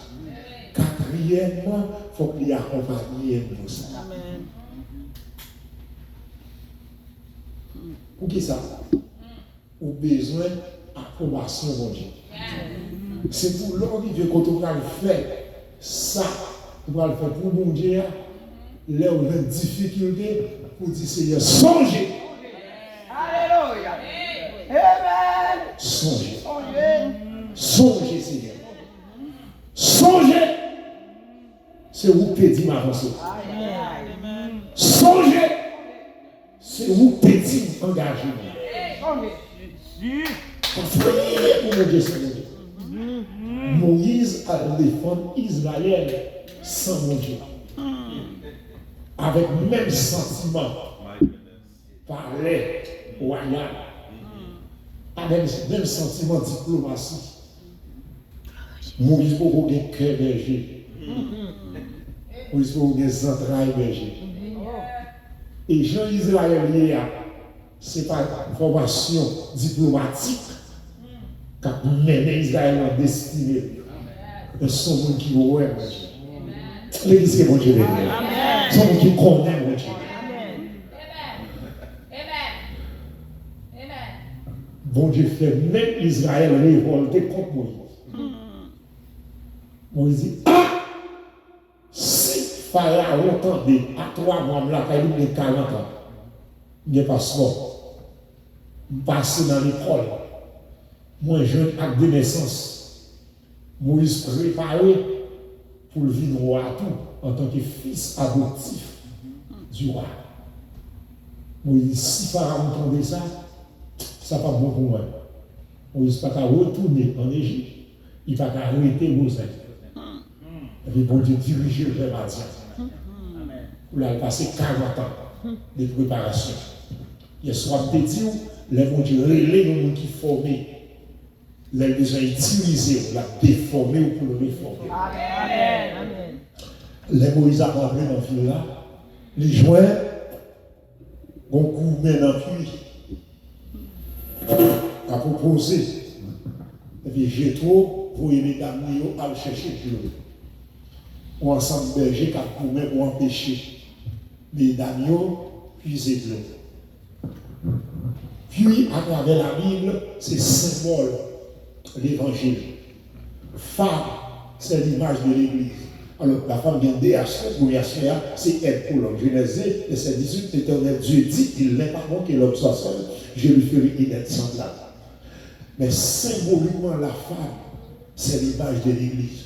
Quatrièmement, il faut qu'il accompagne pour ça. Pour qui ça? Ou besoin d'approbation de Dieu. C'est pour l'homme Dieu quand on va le faire ça, on va le faire pour mon Dieu. Là où il y a une difficulté, pour dire Seigneur, songez. Alléluia. Amen. Songez. Songez, Seigneur. Songez. C'est vous petit m'avancer. Songez. C'est vous petit engagé. Pour mon Dieu, Seigneur. Moïse a défendu Israël sans mon Dieu. Avec le même sentiment. Parlait royal. Avec le même sentiment de diplomatie. Moïse pour un cœur berger. Moïse pour des entrailles berger. Et Jean Israël, ce n'est pas une formation diplomatique qui a mené Israël en destinée. Mais c'est son monde qui voit mon Dieu. L'église est mon Dieu. C'est son monde qui connaît mon Dieu. Bon Dieu fait même Israël révolter contre Moïse. Moïse dit, si Pharaon entendait à 3 mois, là, il y a 40 ans, il y a passeport, je passe dans l'école, moi jeune acte de naissance, Moïse préparé pour le vivre roi à tout, en tant que fils adoptif du roi. Moïse, si Pharaon entendait ça, ça n'est pas bon pour moi. Moïse n'a pas retourner en Égypte, il n'a pas arrêter Moses. Et puis, bon Dieu diriger le Madian. Où il a passé 40 ans de préparation. Il y a soir de dire, les bon Dieu relais les gens qui formés, les besoins utilisés, la déformer ou pour le réformer. Amen. Les Moïse a parlé dans le fil là, les joints, bon coup, mais dans le puits, a proposé. Et puis, j'ai trop pour aider les amis à chercher de l'eau. Ou ensemble berger qui a couru pour empêcher les dames puiser de l'eau. Puis, à travers la Bible, c'est symbole de l'évangile. Femme, c'est l'image de l'Église. Alors, la femme vient DH, première sphère, c'est elle pour l'homme. Genèse, verset 18, l'Éternel Dieu dit, il n'est pas bon que l'homme soit seul, je lui ferai une aide semblable. Mais symboliquement, la femme, c'est l'image de l'Église.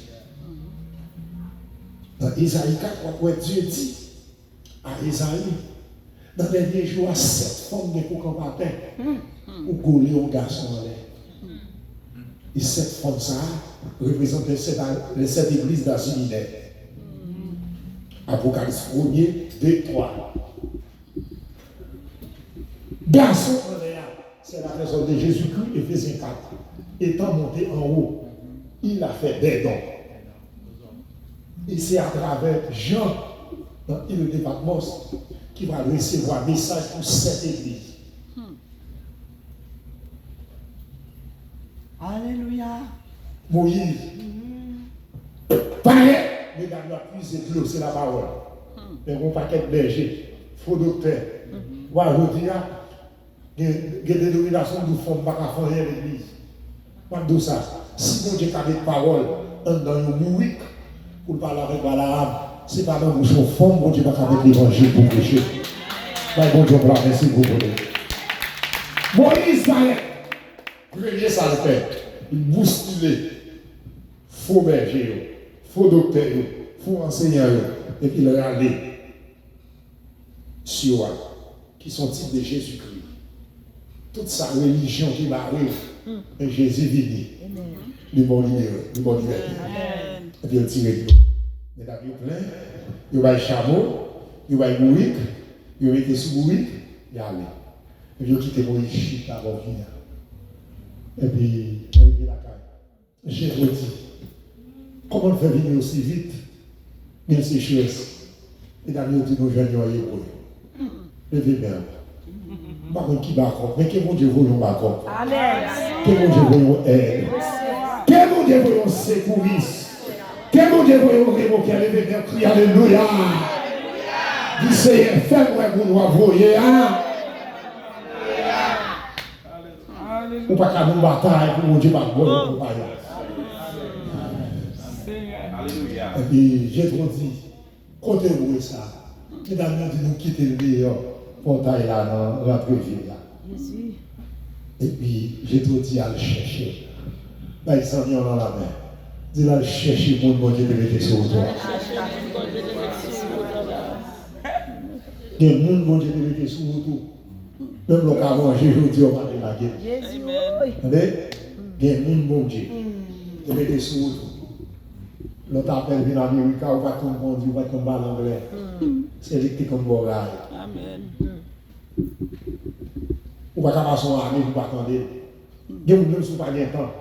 Dans Isaïe 4, Dieu dit à Isaïe, dans les derniers jours, 7 femmes de pour matin, ou coller un garçon en l'air. Et cette femme ça représente les 7 églises d'Asie-Mineure. Apocalypse 1er, 2, 3. Garçon en l'air, c'est la personne de Jésus-Christ, Éphésiens 4. Étant monté en haut, il a fait des dons. Et c'est à travers Jean, dans l'île de Patmos, qui va recevoir un message pour cette église. Alléluia. Moïse, pareil, mesdames, la puise de l'eau, c'est la parole. Mais on paquet de berger, faux docteur. Voilà, je dis, il y a des dominations de femmes, pas qu'à faire l'église. Pas de ça. Si mon Dieu a des paroles, dans une mouïque, pour parler avec l'arabe, c'est pas dans bouche fond, mon Dieu va mettre l'évangile pour prêcher. Bon Dieu, merci beaucoup. Moïse, premier ça le fait. Il bouscule faux berger, faux docteur, faux enseignant, et puis il regarde sur qui sont types de Jésus-Christ. Toute sa religion qui va arriver, et Jésus vit. Le bon liberté. Et puis il tire tout. Mais là, il plein, il va chameau, il va mourir, il va mettre sous mourir, il allait. Et puis il quitte Moïse chita avant de venir. Et puis, il arrive la caille. J'ai dit, comment faire venir aussi vite? Bien sécheresse. Et d'ailleurs, nous nous joignons à hébreu. Levez bien. Pas qui va contre, mais que mon Dieu voyons ma contre. Amen. Que mon Dieu voyons aide. Que mon Dieu voyons secourisse. Que mon Dieu voyons révoquer. Levez bien, crie Alléluia. Dis Seigneur, fais-moi pour nous envoyer. Ou pas qu'à nous bataille pour mon Dieu pas bon pour et puis j'ai trop dit, côté où ça, mesdames dit nous quitter le meilleur portail là dans l'entrevue là. Et puis j'ai trop dit à le chercher. Là il s'en vient dans la main. Dis là le chercher pour mon Dieu de mettre sur toi. Des monde mon Dieu de mettre sur tout. Même le cas manger, je dis, on va aller la guerre. Amen. Il y a un monde, bon Dieu. Il y a des sous. L'autre appelle vient en Amérique, on va tomber en Dieu, on va tomber en anglais. C'est lui qui est comme Boraï. Amen. On va passer en année, vous attendre. Il y a des gens qui ne sont pas bien temps.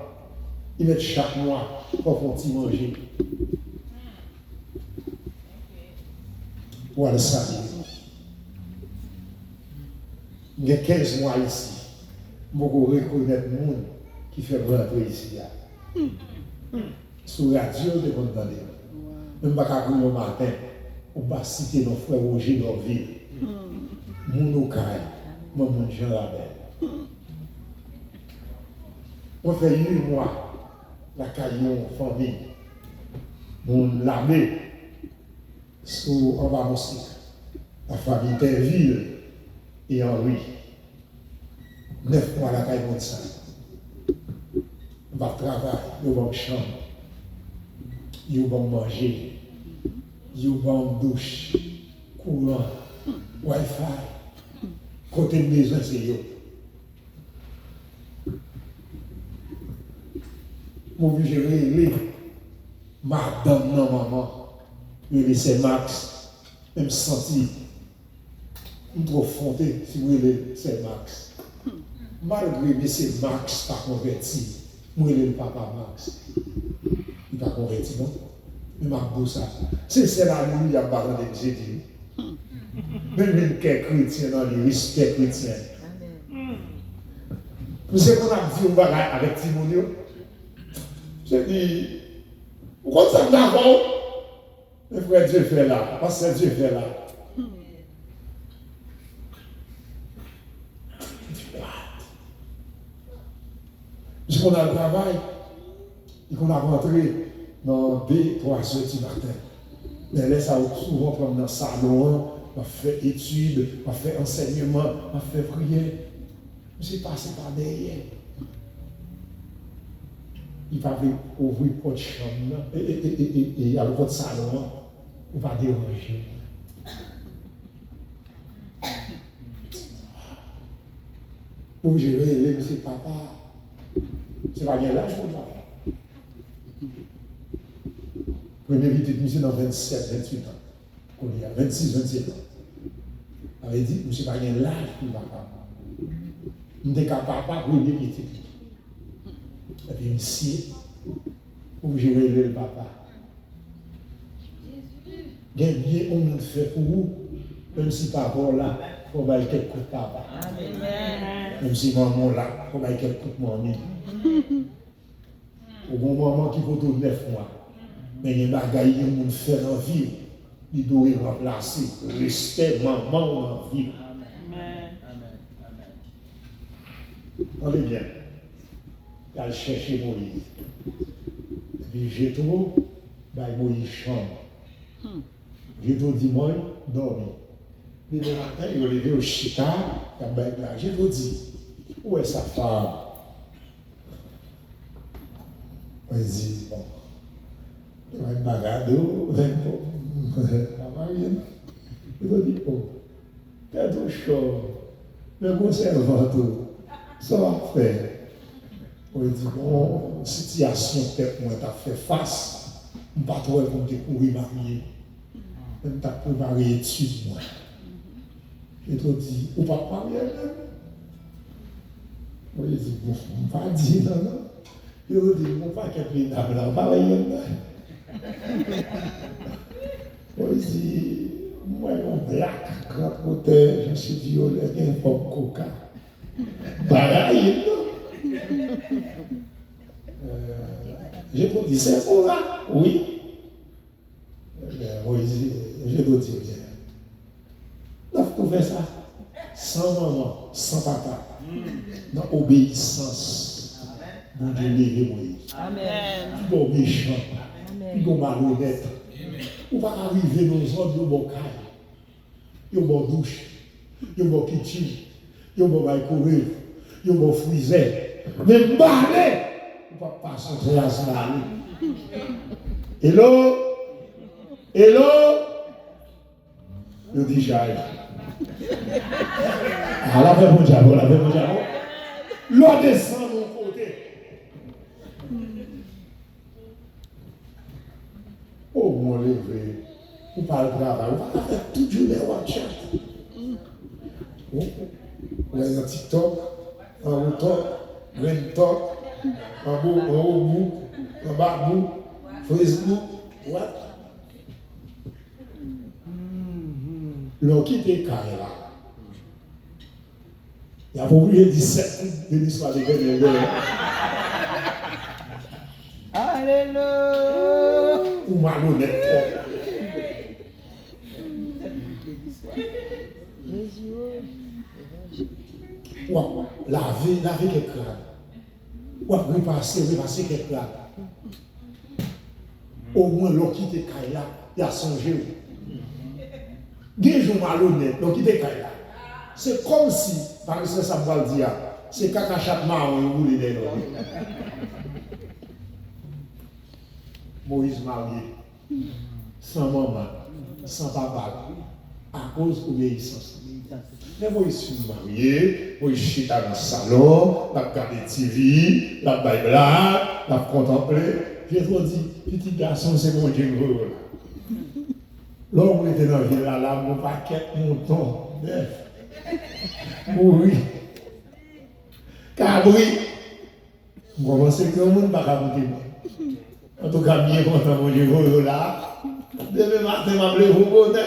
Ils mettent chaque mois pour faire un petit manger. Pour aller saluer. Il y a 15 mois ici, je reconnais le monde qui fait rentrer ici. Sur la radio, de condamner. Même pas quand le matin, on va citer nos frères Roger dans la ville. Mon Okaï, mon Jean Labelle. On fait 8 mois, la caillon famille, mon l'armée, sur en bas la famille Terville. Et Henri, 9 mois à la caille de ça. On va travailler, on va chambre, on va manger, on va douche, courant, Wi-Fi. Côté de maison, c'est yo. Mon vieux, j'ai réglé, madame, non, maman, je laissais Max, même senti. Trop fondé, si vous voulez, c'est Max. Malgré c'est Max pas converti, moi le papa Max. Il pas converti, non? Mais Marc ça. C'est la nuit, il y a pas de Jésus. Même quelques chrétiens dans le respect chrétien. Vous savez qu'on a dit on va avec Timonio? J'ai dit, pourquoi ça me d'abord? Mais frère Dieu fait là, parce que Dieu fait là. Si on a le travail, et qu'on a rentré dans 2-3 heures du matin. Mais là, ça souvent comme dans le salon, on fait études, on fait enseignement, on fait prière. Je ne sais pas, c'est pas derrière. Il va ouvrir votre chambre et à votre salon. ou pas déranger. Pour gérer les monsieur papa, c'est pas bien l'âge pour papa. Premier visite, monsieur dans 27, 28 ans. On est à 26, 27 ans. On avait dit, monsieur pas bien l'âge pour papa. Nous sommes capables de premier visite. Et puis monsieur, pour gérer le papa. Bien, on nous fait pour vous, même si papa là, il faut aller quelques coups de papa. Même si maman là, il faut aller quelques coups de maman. Au bon moment qui faut tout 9 mois. Mais il y a des bagailles qui nous fait dans la vie. Il doit remplacer le respect maman dans la vie. Allez bien. Il a cherché Moïse. Et puis j'ai trouvé, Moïse chambre. J'ai tout dit, moi, dormi. Mais le matin, il est levé au chita, j'ai tout dit, où est sa femme? On dit, bon, il va être bagarre, il va dire, oh, t'es tout chaud, mais conservant tout, ça va faire. On dit, bon, situation peut-être moi t'as fait face, je ne vais pas trop pour découvrir marier. Même t'as préparé études, moi. J'ai tout dit, ou pas marier même. On dit, bon, on ne va pas dire non, non. Il a dit, on ne va pas qu'elle dame là, on va marier même. On dit, moi, mon black, grand côté, je suis violet, il y a un pomme coca. Pareil, non. J'ai tout dit, c'est pour ça, oui. Je dois dire bien. On a trouvé ça sans maman, sans papa, dans l'obéissance. Bon Dieu, lever Moïse. Amen. Plus bon méchant, plus bon malhonnête. On va arriver dans les autres, il y a bon caille, il y a bon douche, il y a bon kitchen, il y a bon microwave, il y a bon frisé. Même balai, on ne va pas passer à ce balai. Hello? Hello? Je dis j'aille. Ah, la paix mon diable, la paix mon diable. L'eau descend de mon côté. Oh, mon levé. On parle de travail. On va faire toute journée WhatsApp. On est en TikTok, en WhatsApp, en TikTok, en Boubou, en Babou, Facebook, what? L'on quitte Kaila. Il y a oublié 17 de l'histoire de Bénévole. Alléluia. Ou malhonnête. Ou laver quelqu'un. Ou repasser quelqu'un. Au moins, l'on quitte Kaila, il a songé. Des gens malhonnêtes, donc il décaille là. C'est comme si, par exemple, ça va le dire, c'est caca chaque marron, il voulait des noms. Moïse marié, sans maman, sans papa, à cause d'obéissance. Mais Moïse fut marié, Moïse chita dans le salon, il a regardé TV, il a baillé blague, il a contemplé. J'ai trop dit, petit garçon, c'est mon Dieu. L'homme était dans la ville là, mon paquet, mon ton, oui. Cabri. Bon, c'est que le monde va cabouter. En tout cas, bien content, mon Dieu, là. Demain matin, je vais vous côté.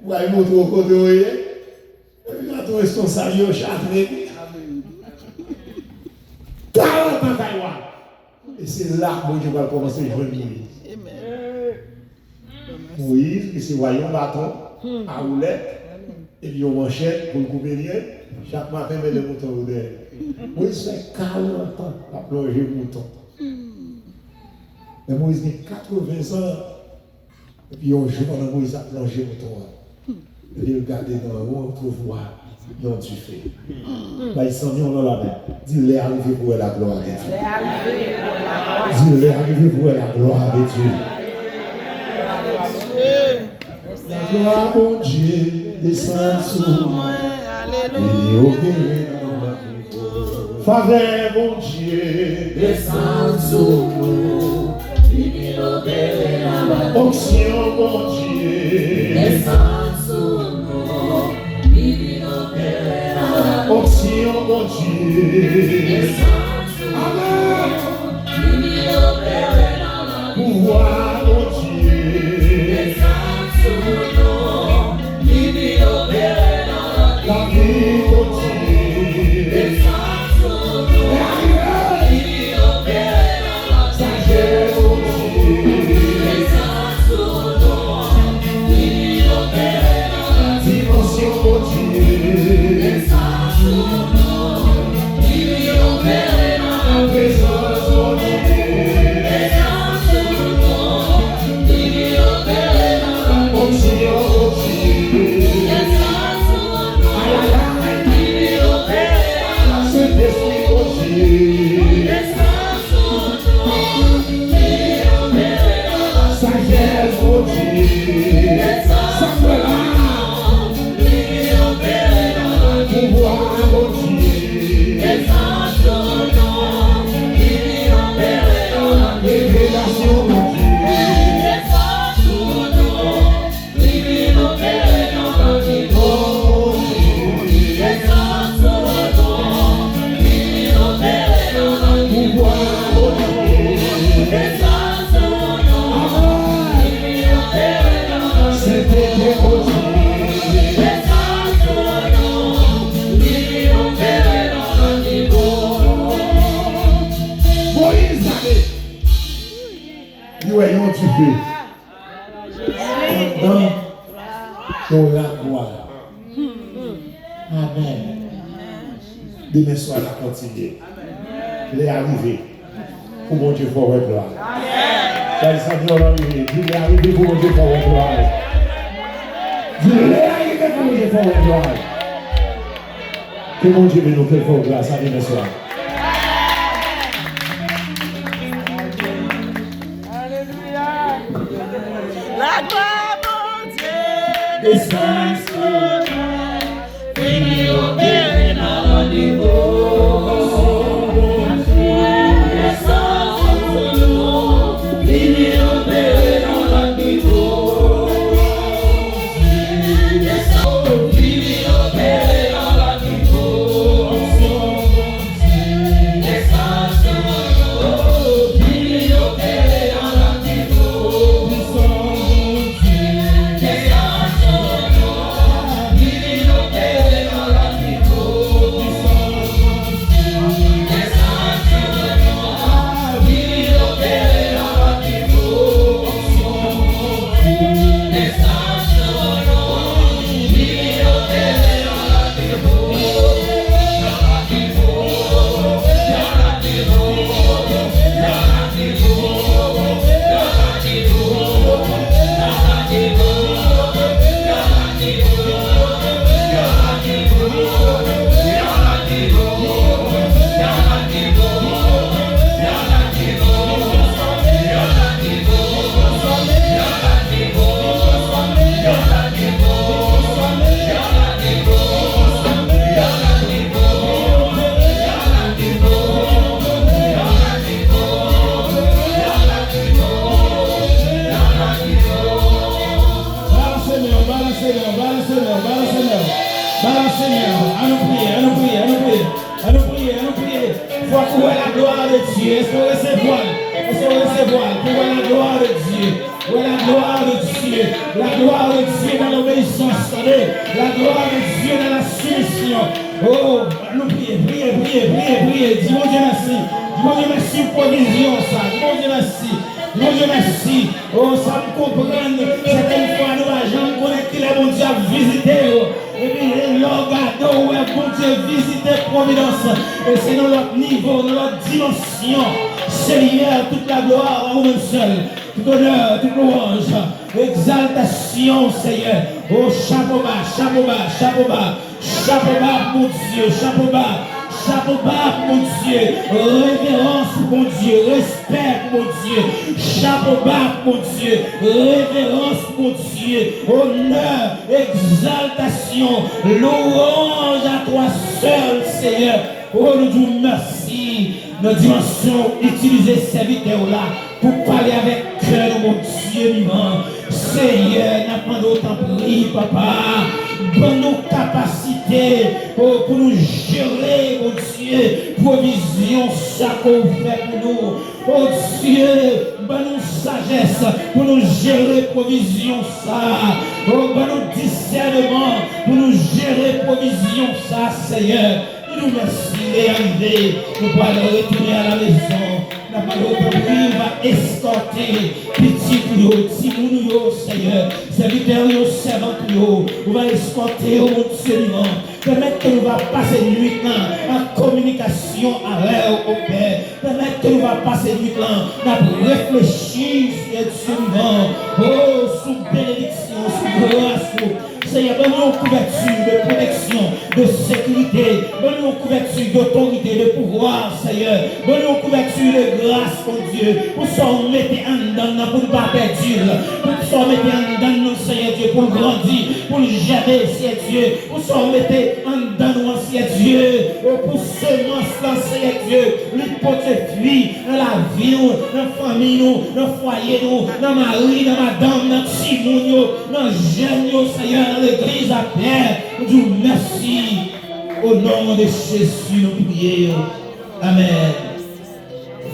Vous allez montrer au côté, vous voyez. Et puis, tout responsable, au châtelet. 40 ans, Taïwan. Et c'est là que mon Dieu va commencer à jouer Moïse. Moïse, qui se voyait un bâton à roulette, et puis on manchette pour le couper rien. Chaque matin, il met le mouton au derrière. Moïse fait 40 ans à plonger le mouton. Mais Moïse a 80 ans, et puis on joue pendant Moïse a plongé le mouton. Et puis regardez dans le haut, on trouve voir, ils ont du fait. Ils s'en viennent dans la main. Dis-les arriver pour la gloire de Dieu. Dis-les arriver pour la gloire de Dieu. La gloire, mon Dieu, descend sur moi. Et opéré dans ma vie. Faveur, mon Dieu, descend sur nous. Onction, mon Dieu, descend sur nous. Onction, mon Dieu, descend sur nous. Pouvoir, mon Dieu, descend sur nous. La vie, mon Dieu, descend sur nous. Sagesse, mon Dieu, descend sur nous. Dimension, mon Dieu, descend sur nous. Présence, mon Dieu, descend sur nous. Onction, mon Dieu, descend sur nous. Saint-Esprit, mon Dieu, descend sur nous. Sagesse, mon Dieu, Saint-Esprit, pouvoir, mon Dieu, révélation, mon Dieu. Dans la gloire. Amen. Demain soir, la continuer. Les arriver. Pour mon Dieu, pour votre gloire. Amen. Ça dit, on arrive. Les arriver pour mon Dieu, pour votre gloire. Les arriver pour mon Dieu, pour votre gloire. Que mon Dieu nous fait pour grâce à demain soir. La gloire, mon Dieu, Descends sur nous, vini opérer dans le niveau. Descends sur nous, vini opérer dans le niveau. Descends, vini opérer dans le niveau. Descends sur nous, vini opérer dans le niveau. La gloire de Dieu dans l'obéissance, la gloire de Dieu dans la soumission. Oh, nous priez. Dis mon Dieu merci. Dis mon Dieu merci pour provision, ça. Dis mon Dieu merci. Dis mon Dieu merci. Oh, ça me comprend. Certaines fois, nous allons connaître qu'il est bon Dieu à visiter. Et puis, l'organo, ouais, bon Dieu, visiter Providence. Et c'est dans notre niveau, dans notre dimension. Seigneur, toute la gloire à vous-même seul. Tout honneur, toute louange, exaltation, Seigneur. Oh, chapeau bas, mon Dieu, chapeau bas, chapeau bas, mon Dieu, révérence, mon Dieu, respect, mon Dieu, chapeau bas, mon Dieu, révérence, mon Dieu, honneur, exaltation, louange à toi seul, Seigneur. Oh, nous disons merci. Notre dimension, utiliser serviteur là pour parler avec cœur, mon Dieu vivant. Seigneur, n'a pas d'autant pris, papa. Bonne capacité pour nous gérer, mon Dieu, provision, ça qu'on fait pour nous. Oh Dieu, bonne sagesse pour nous gérer provision, ça. Oh, bonne discernement pour nous gérer provision, ça, Seigneur. Nous merci d'arriver, nous allons retourner à la maison. La parole va escorter petit petit nous, Seigneur. Serviteur, servant, nous va escorter au monde vivant. Permettre que nous va passer nuit en communication avec au Père. Permettre que nous va passer nuit là, réfléchir sur Dieu vivant. Oh, sous bénédiction, sous grâce. Seigneur, donne-nous une couverture de protection, de sécurité, donne-nous une couverture d'autorité, de pouvoir, Seigneur, donne-nous une couverture de grâce, mon Dieu, pour s'en mettre en dedans, pour ne pas perdre, pour s'en mettre en dedans, Seigneur Dieu, pour grandir, pour gérer, Seigneur Dieu, pour s'en mettre en dedans, Seigneur Dieu, pour semence, Seigneur Dieu, l'hypothèque, dans la vie, dans la famille, dans le foyer, dans le mari, dans madame, dans le timoun, dans le jeune, Seigneur, l'église à Pierre, nous disons merci. Au nom de Jésus, nous prions. Amen.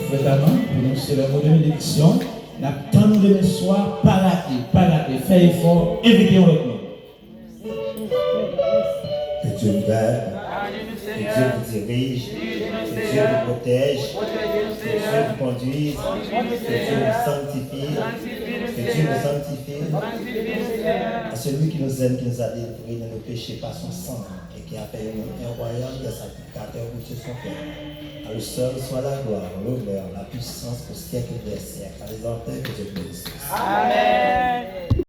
Fréquemment, pour nous, c'est le mot de bénédiction. N'attendons demain soir, pas rater, fais effort, invitez l'autre monde. Que Dieu nous garde, que Dieu nous dirige, que Dieu nous protège, que Dieu nous conduise, que Dieu nous sanctifie, que Dieu nous sanctifie. À celui qui nous aime, qui nous a délivrés de nos péchés par son sang et qui a fait un royaume de sacrificateur pour Dieu son Père. À lui seul soit la gloire, l'honneur, la puissance au siècle des siècles. À les entendre que Dieu bénisse. Amen.